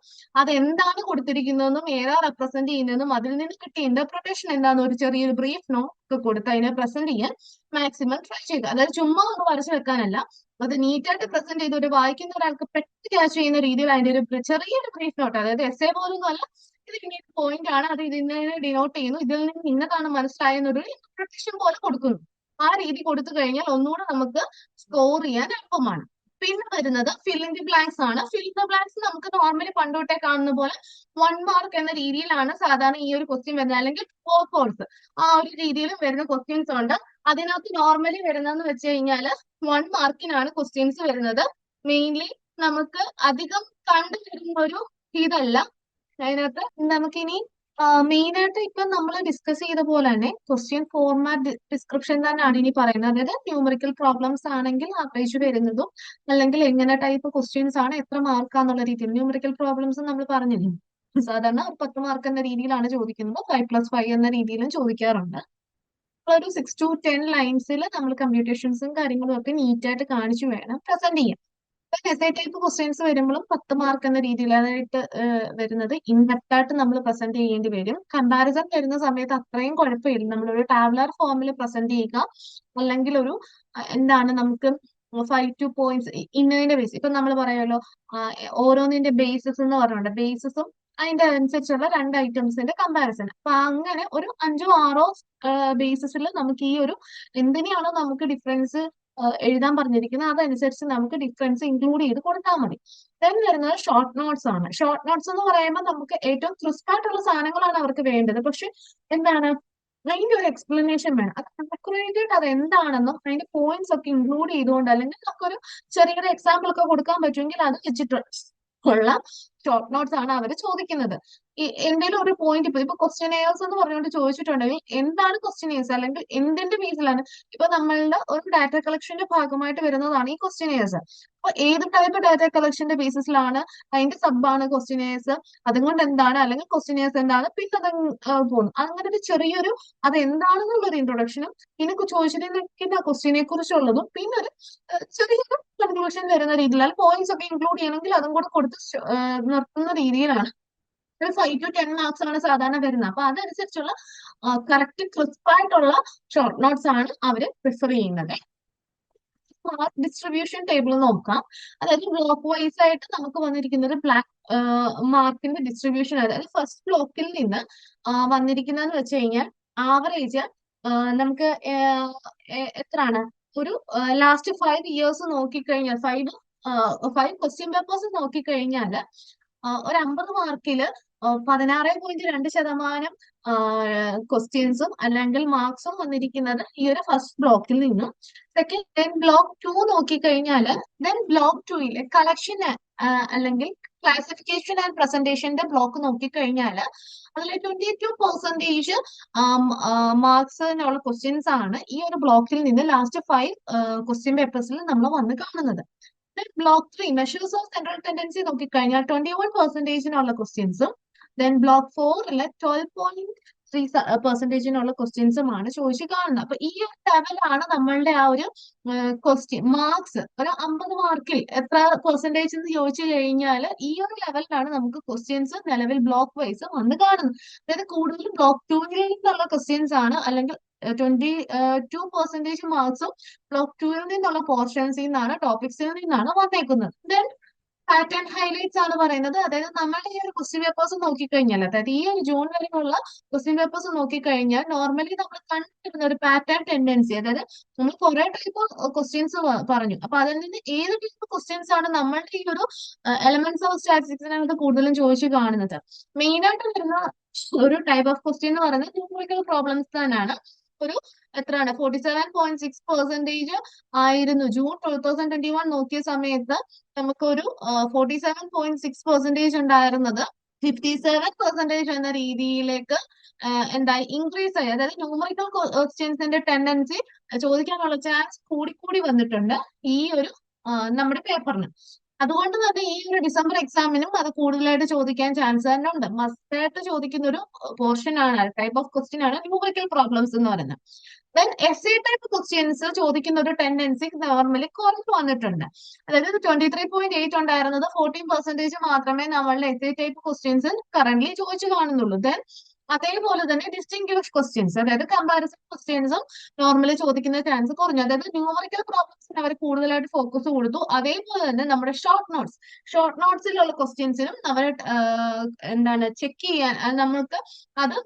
അത് എന്താണ് കൊടുത്തിരിക്കുന്നതെന്നും ഏതാ റെപ്രസെന്റ് ചെയ്യുന്നതെന്നും അതിൽ നിന്ന് കിട്ടിയ ഇന്റർപ്രിട്ടേഷൻ എന്താണെന്ന് ഒരു ചെറിയൊരു ബ്രീഫ് നോട്ട് ഒക്കെ കൊടുത്ത് അതിനെ പ്രസന്റ് ചെയ്യാൻ മാക്സിമം ട്രൈ ചെയ്യുക. അതായത് ചുമ്മാ ഒന്ന് വരച്ചു വെക്കാനല്ല, അത് നീറ്റായിട്ട് പ്രസന്റ് ചെയ്ത് ഒരു വായിക്കുന്ന ഒരാൾക്ക് പെട്ടെന്ന് ക്യാച്ച് ചെയ്യുന്ന രീതിയിൽ അതിന്റെ ഒരു ചെറിയൊരു ബ്രീഫ് നോട്ട്, അതായത് എസ്സേ പോലും അല്ല, ഇത് ഇങ്ങനെ പോയിന്റ് ആണ്, അത് ഇതിനെ ഡിനോട്ട് ചെയ്യുന്നു, ഇതിൽ നിന്ന് ഇന്നതാണ് മനസ്സിലായെന്നൊരു ഇന്റർപ്രിട്ടേഷൻ പോലെ കൊടുക്കുന്നു. ആ രീതി കൊടുത്തു കഴിഞ്ഞാൽ ഒന്നുകൂടെ നമുക്ക് സ്കോർ ചെയ്യാൻ എളുപ്പമാണ്. പിന്നെ വരുന്നത് ഫിൽ ഇൻ ദി ബ്ലാങ്ക്സ് ആണ്. ഫിൽ ഇൻ ദി ബ്ലാങ്ക്സ് നമുക്ക് നോർമലി പണ്ടോട്ടേ കാണുന്ന പോലെ 1 മാർക്ക് എന്ന രീതിയിലാണ് സാധാരണ ഈ ഒരു ക്വസ്റ്റ്യൻ വരുന്നത്, അല്ലെങ്കിൽ കോഴ്സ് ആ ഒരു രീതിയിലും വരുന്ന ക്വസ്റ്റ്യൻസ് ഉണ്ട്. അതിനകത്ത് നോർമലി വരുന്നതെന്ന് വെച്ച് കഴിഞ്ഞാൽ 1 മാർക്കിനാണ് ക്വസ്റ്റ്യൻസ് വരുന്നത്. മെയിൻലി നമുക്ക് അധികം കണ്ടുവരുന്ന ഒരു ഇതല്ല. അതിനകത്ത് നമുക്കിനി മെയിൻ ആയിട്ട് ഇപ്പൊ നമ്മൾ ഡിസ്കസ് ചെയ്ത പോലെ തന്നെ ക്വസ്റ്റ്യൻ ഫോർമാറ്റ് ഡിസ്ക്രിപ്ഷൻ തന്നെയാണ് ഇനി പറയുന്നത്. അതായത് ന്യൂമറിക്കൽ പ്രോബ്ലംസ് ആണെങ്കിൽ ആവറേജ് വരുന്നതും, അല്ലെങ്കിൽ എങ്ങനെ ടൈപ്പ് ക്വസ്റ്റ്യൻസ് ആണ് എത്ര മാർക്കാന്നുള്ള രീതിയിൽ. ന്യൂമറിക്കൽ പ്രോബ്ലംസ് നമ്മൾ പറഞ്ഞില്ലേ, സാധാരണ 10 മാർക്ക് എന്ന രീതിയിലാണ് ചോദിക്കുന്നത്, 5+5 എന്ന രീതിയിലും ചോദിക്കാറുണ്ട്. ഒരു 6 to 10 ലൈൻസിൽ നമ്മൾ കമ്പ്യൂട്ടേഷൻസും കാര്യങ്ങളും ഒക്കെ നീറ്റായിട്ട് കാണിച്ചു വേണം പ്രസന്റ് ചെയ്യാൻ. എസ്ഐ ടൈപ്പ് ക്വസ്റ്റ്യൻസ് വരുമ്പോഴും 10 മാർക്ക് എന്ന രീതിയിലായിട്ട് വരുന്നത് ഇൻഡെപ്റ്റ് ആയിട്ട് നമ്മൾ പ്രസന്റ് ചെയ്യേണ്ടി വരും. കമ്പാരിസൺ വരുന്ന സമയത്ത് അത്രയും കുഴപ്പമില്ല, നമ്മളൊരു ടാബുലർ ഫോമിൽ പ്രസന്റ് ചെയ്യുക, അല്ലെങ്കിൽ ഒരു എന്താണ് നമുക്ക് 5 to പോയിന്റ്സ് ഇന്നതിന്റെ ബേസ്, ഇപ്പൊ നമ്മൾ പറയുമല്ലോ ഓരോന്നിന്റെ ബേസിസ് എന്ന് പറഞ്ഞുകൊണ്ട് ബേസിസും അതിന്റെ അനുസരിച്ചുള്ള 2 ഐറ്റംസിന്റെ കമ്പാരിസൺ. അപ്പൊ അങ്ങനെ ഒരു 5-6 ബേസിസിൽ നമുക്ക് ഈ ഒരു എന്തിനാണോ നമുക്ക് ഡിഫറൻസ് എഴുതാൻ പറഞ്ഞിരിക്കുന്നത് അതനുസരിച്ച് നമുക്ക് ഡിഫറൻസ് ഇൻക്ലൂഡ് ചെയ്ത് കൊടുത്താൽ മതി. ദെൻ വരുന്നത് ഷോർട്ട് നോട്ട്സ് ആണ്. ഷോർട്ട് നോട്ട്സ് എന്ന് പറയുമ്പോൾ നമുക്ക് ഏറ്റവും ക്രിസ്പ് ആയിട്ടുള്ള സാധനങ്ങളാണ് അവർക്ക് വേണ്ടത്. പക്ഷെ എന്താണ് അതിന്റെ ഒരു എക്സ്പ്ലനേഷൻ വേണം. അത് അക്യുറേറ്റ് ആയിട്ട് അത് എന്താണെന്നും അതിന്റെ പോയിന്റ്സ് ഒക്കെ ഇൻക്ലൂഡ് ചെയ്തുകൊണ്ട്, അല്ലെങ്കിൽ നമുക്കൊരു ചെറിയൊരു എക്സാമ്പിൾ ഒക്കെ കൊടുക്കാൻ പറ്റുമെങ്കിൽ അത് വെച്ചിട്ട് ഉള്ള ഷോർട്ട് നോട്ട്സ് ആണ് അവർ ചോദിക്കുന്നത്. എന്തെങ്കിലും ഒരു പോയിന്റ് ഇപ്പൊ ക്വസ്റ്റ്യനേഴ്സ് എന്ന് പറഞ്ഞുകൊണ്ട് ചോദിച്ചിട്ടുണ്ടെങ്കിൽ എന്താണ് ക്വസ്റ്റ്യനേഴ്സ് അല്ലെങ്കിൽ എന്തിന്റെ ബേസിലാണ് ഇപ്പൊ നമ്മളുടെ ഒരു ഡാറ്റ കളക്ഷന്റെ ഭാഗമായിട്ട് വരുന്നതാണ് ഈ ക്വസ്റ്റ്യനേഴ്സ്. അപ്പൊ ഏത് ടൈപ്പ് ഡാറ്റ കളക്ഷന്റെ ബേസിസിലാണ് അതിന്റെ സബാണ് ക്വസ്റ്റ്യനേഴ്സ്, അതുകൊണ്ട് എന്താണ് അല്ലെങ്കിൽ ക്വസ്റ്റ്യനേഴ്സ് എന്താണ്, പിന്നെ അത് പോകുന്നു അങ്ങനെ ഒരു ചെറിയൊരു അത് എന്താണെന്നുള്ള ഒരു ഇൻട്രൊഡക്ഷനും പിന്നെ ചോദിച്ചിരിക്കുന്ന ക്വസ്റ്റ്യനെ കുറിച്ചുള്ളതും പിന്നെ ഒരു ചെറിയൊരു കൺക്ലൂഷൻ വരുന്ന രീതിയിലാണ് പോയിന്റ്സ് ഒക്കെ ഇൻക്ലൂഡ് ചെയ്യണമെങ്കിൽ അതും കൂടെ കൊടുത്ത് നിർത്തുന്ന രീതിയിലാണ്. ഒരു 5 to 10 മാർക്സ് ആണ് സാധാരണ വരുന്നത്. അപ്പൊ അതനുസരിച്ചുള്ള കറക്റ്റ് ക്രിസ്പ് ആയിട്ടുള്ള ഷോർട്ട് നോട്ട്സ് ആണ് അവര് പ്രിഫർ ചെയ്യുന്നത്. മാർക്ക് ഡിസ്ട്രിബ്യൂഷൻ ടേബിൾ നോക്കാം. അതായത് ബ്ലോക്ക് വൈസ് ആയിട്ട് നമുക്ക് വന്നിരിക്കുന്നത് ബ്ലാക്ക് മാർക്കിന്റെ ഡിസ്ട്രിബ്യൂഷൻ. അതായത് ഫസ്റ്റ് ബ്ലോക്കിൽ നിന്ന് വന്നിരിക്കുന്നതെന്ന് വെച്ച് കഴിഞ്ഞാൽ ആവറേജ് നമുക്ക് എത്രയാണ് ഒരു ലാസ്റ്റ് 5 ഇയേഴ്സ് നോക്കിക്കഴിഞ്ഞാൽ 5 ക്വസ്റ്റ്യൻ പേപ്പേഴ്സ് നോക്കിക്കഴിഞ്ഞാൽ ഒരു 50 മാർക്കില് 16.2% ക്വസ്റ്റ്യൻസും അല്ലെങ്കിൽ മാർക്സും വന്നിരിക്കുന്നത് ഈ ഒരു ഫസ്റ്റ് ബ്ലോക്കിൽ നിന്നും. സെക്കൻഡ് ബ്ലോക്ക് 2 നോക്കിക്കഴിഞ്ഞാൽ ബ്ലോക്ക് 2 കളക്ഷൻ അല്ലെങ്കിൽ ക്ലാസിഫിക്കേഷൻ ആൻഡ് പ്രസന്റേഷന്റെ ബ്ലോക്ക് നോക്കിക്കഴിഞ്ഞാൽ അതിൽ 22% മാർക്സിനുള്ള ക്വസ്റ്റ്യൻസ് ആണ് ഈ ഒരു ബ്ലോക്കിൽ നിന്ന് ലാസ്റ്റ് 5 ക്വസ്റ്റ്യൻ പേപ്പേഴ്സിൽ നമ്മൾ വന്ന് കാണുന്നത്. Block 3 measures of central tendency നോക്കിക്കഴിഞ്ഞാൽ 21%-നുള്ള ക്വസ്റ്റ്യൻസും ബ്ലോക്ക് 4 12.3%-നുള്ള ക്വസ്റ്റ്യൻസുമാണ് ചോദിച്ചു കാണുന്നത്. അപ്പൊ ഈ ഒരു ലെവലാണ് നമ്മളുടെ ആ ഒരു ക്വസ്റ്റ്യൻ മാർക്സ്. ഒരു 50 മാർക്കിൽ എത്ര പെർസെന്റേജ് എന്ന് ചോദിച്ചു കഴിഞ്ഞാൽ ഈ ഒരു ലെവലിലാണ് നമുക്ക് ക്വസ്റ്റ്യൻസ് നിലവിൽ ബ്ലോക്ക് വൈസ് വന്ന് കാണുന്നത്. അതായത് കൂടുതലും ബ്ലോക്ക് 2 നിന്നുള്ള ക്വസ്റ്റ്യൻസ് ആണ്, അല്ലെങ്കിൽ 22% മാർക്സും ബ്ലോക്ക് 2 നിന്നുള്ള പോർഷൻസിൽ നിന്നാണ്, ടോപ്പിക്സിൽ നിന്നാണ് വന്നേക്കുന്നത്. ദെൻ പാറ്റേൺ ഹൈലൈറ്റ്സ് ആണ് പറയുന്നത്. അതായത് നമ്മുടെ ഈ ഒരു ക്വസ്റ്റ്യൻ പേപ്പേഴ്സ് നോക്കിക്കഴിഞ്ഞാൽ, അതായത് ഈ ഒരു ജൂൺ വരെയുള്ള ക്വസ്റ്റ്യൻ പേപ്പേഴ്സ് നോക്കിക്കഴിഞ്ഞാൽ നോർമലി നമ്മൾ കണ്ടുവരുന്ന ഒരു പാറ്റേൺ ടെൻഡൻസി, അതായത് നമ്മൾ കുറെ ടൈപ്പ് ക്വസ്റ്റ്യൻസ് പറഞ്ഞു. അപ്പൊ അതിൽ നിന്ന് ഏത് ടൈപ്പ് ക്വസ്റ്റ്യൻസ് ആണ് നമ്മളുടെ ഈ ഒരു എലമെന്റ്സ് ഓഫ് സ്റ്റാറ്റിസ്റ്റിക്സിനകത്ത് കൂടുതലും ചോദിച്ചു കാണുന്നത്. മെയിൻ ആയിട്ട് വരുന്ന ഒരു ടൈപ്പ് ഓഫ് ക്വസ്റ്റ്യൻ എന്ന് പറയുന്നത് ന്യൂമറിക്കൽ പ്രോബ്ലംസ് തന്നെയാണ്. ഒരു എത്രയാണ് 47.6% ആയിരുന്നു ജൂൺ 2021 നോക്കിയ സമയത്ത് നമുക്കൊരു 47.6% ഉണ്ടായിരുന്നത് 57% എന്ന രീതിയിലേക്ക് എന്തായി ഇൻക്രീസ് ആയി. അതായത് ന്യൂമറിക്കൽ ക്വസ്റ്റ്യൻസിന്റെ ടെൻഡൻസി ചോദിക്കാനുള്ള ചാൻസ് കൂടി വന്നിട്ടുണ്ട് ഈ ഒരു നമ്മുടെ പേപ്പറിന്. അതുകൊണ്ട് തന്നെ ഈ ഒരു ഡിസംബർ എക്സാമിനും അത് കൂടുതലായിട്ട് ചോദിക്കാൻ ചാൻസ് തന്നെ ഉണ്ട്. മസ്റ്റായിട്ട് ചോദിക്കുന്ന ഒരു പോർഷൻ ആണ്, ടൈപ്പ് ഓഫ് ക്വസ്റ്റ്യൻ ആണ് ന്യൂമറിക്കൽ പ്രോബ്ലംസ് എന്ന് പറയുന്നത്. Then S A type questions ചോദിക്കുന്ന ഒരു ടെൻഡൻസി നോർമലി കുറഞ്ഞു വന്നിട്ടുണ്ട്. അതായത് 23.8 ഉണ്ടായിരുന്നത് 14% മാത്രമേ നമ്മളുടെ S A type questions current ചോദിച്ചു കാണുന്നുള്ളൂ. ദെൻ അതേപോലെ തന്നെ ഡിസ്റ്റിങ്ക്വിഷ് ക്വസ്റ്റ്യൻസ്, അതായത് കമ്പാരിസൺ ക്വസ്റ്റ്യൻസും നോർമലി ചോദിക്കുന്ന ചാൻസ് കുറഞ്ഞു. അതായത് ന്യൂമറിക്കൽ പ്രോബ്ലംസിന് അവർ കൂടുതലായിട്ട് ഫോക്കസ് കൊടുത്തു. അതേപോലെ തന്നെ നമ്മുടെ ഷോർട്ട് നോട്ട്സിലുള്ള ക്വസ്റ്റ്യൻസിനും അവർ എന്താണ് ചെക്ക് ചെയ്യാൻ നമ്മൾക്ക് അത്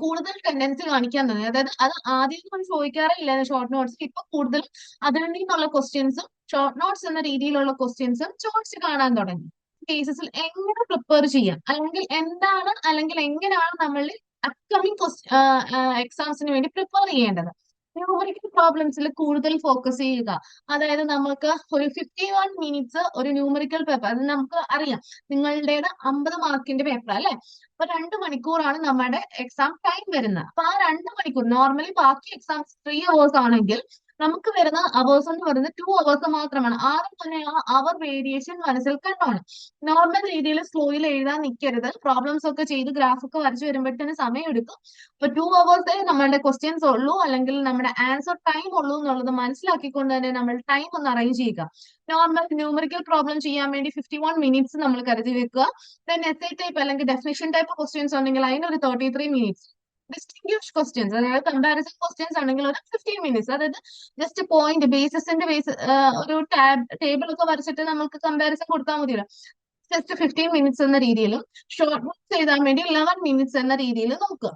കൂടുതൽ ടെൻഡൻസി കാണിക്കാൻ തുടങ്ങി. അതായത് അത് ആദ്യം നമ്മൾ ചോദിക്കാറില്ല ഷോർട്ട് നോട്ട്സ്, ഇപ്പൊ കൂടുതലും അതിൽ നിന്നുള്ള ക്വസ്റ്റ്യൻസും ഷോർട്ട് നോട്ട്സ് എന്ന രീതിയിലുള്ള ക്വസ്റ്റ്യൻസും ചോദിച്ച് കാണാൻ തുടങ്ങി. കേസസിൽ എങ്ങനെ പ്രിപ്പയർ ചെയ്യാം, അല്ലെങ്കിൽ എന്താണ്, അല്ലെങ്കിൽ എങ്ങനെയാണ് നമ്മൾ അപ്കമിങ് എക്സാംസിന് വേണ്ടി പ്രിപ്പയർ ചെയ്യേണ്ടത്. ന്യൂമറിക്കൽ പ്രോബ്ലംസിൽ കൂടുതൽ ഫോക്കസ് ചെയ്യുക. അതായത് നമുക്ക് ഒരു 51 മിനിറ്റ്സ് ഒരു ന്യൂമറിക്കൽ പേപ്പർ, അത് നമുക്ക് അറിയാം നിങ്ങളുടേത് 50 മാർക്കിന്റെ പേപ്പർ അല്ലെ. അപ്പൊ 2 മണിക്കൂറാണ് നമ്മുടെ എക്സാം ടൈം വരുന്നത്. അപ്പൊ ആ 2 മണിക്കൂർ നോർമലി ബാക്കി എക്സാംസ് 3 hours ആണെങ്കിൽ നമുക്ക് വരുന്ന അവേഴ്സ് എന്ന് പറയുന്നത് 2 hours മാത്രമാണ്. ആദ്യം തന്നെ ആ അവർ വേരിയേഷൻ മനസ്സിൽ കണ്ടോണം. നോർമൽ രീതിയിൽ സ്ലോയിൽ എഴുതാൻ നിൽക്കരുത്. പ്രോബ്ലംസ് ഒക്കെ ചെയ്ത് ഗ്രാഫ് ഒക്കെ വരച്ചു വരുമ്പോഴത്തേന് സമയം എടുക്കും. അപ്പൊ 2 hours നമ്മുടെ ക്വസ്റ്റ്യൻസ് ഉള്ളൂ, അല്ലെങ്കിൽ നമ്മുടെ ആൻസർ ടൈം ഉള്ളൂ എന്നുള്ളത് മനസ്സിലാക്കിക്കൊണ്ട് തന്നെ നമ്മൾ ടൈം ഒന്ന് അറേഞ്ച് ചെയ്യുക. നോർമൽ ന്യൂമറിക്കൽ പ്രോബ്ലം ചെയ്യാൻ വേണ്ടി 51 മിനിറ്റ്സ് നമ്മൾ കരുതി വെക്കുക. ദെൻ എസ് എ ടൈപ്പ് അല്ലെങ്കിൽ ഡെഫിനിഷൻ ടൈപ്പ് ക്വസ്റ്റ്യൻസ് ഉണ്ടെങ്കിൽ അതിനൊരു 33 മിനിറ്റ്സ്. ഡിസ്റ്റിങ്ക്വിഷ് ക്വസ്റ്റ്യൻസ്, അതായത് കമ്പാരിസൺ ക്വസ്റ്റ്യൻസ് ആണെങ്കിൽ ഒരു 15 മിനിറ്റ്സ്. അതായത് ജസ്റ്റ് പോയിന്റ് ബേസിന്റെ ഒരു ടേബിൾ ഒക്കെ വരച്ചിട്ട് നമുക്ക് കമ്പാരിസൺ കൊടുത്താൽ മതിയല്ലോ. ജസ്റ്റ് 15 മിനിറ്റ്സ് എന്ന രീതിയിലും ഷോർട്ട് നോട്ട്സ് എഴുതാൻ വേണ്ടി 11 മിനിറ്റ്സ് എന്ന രീതിയിൽ നോക്കുക.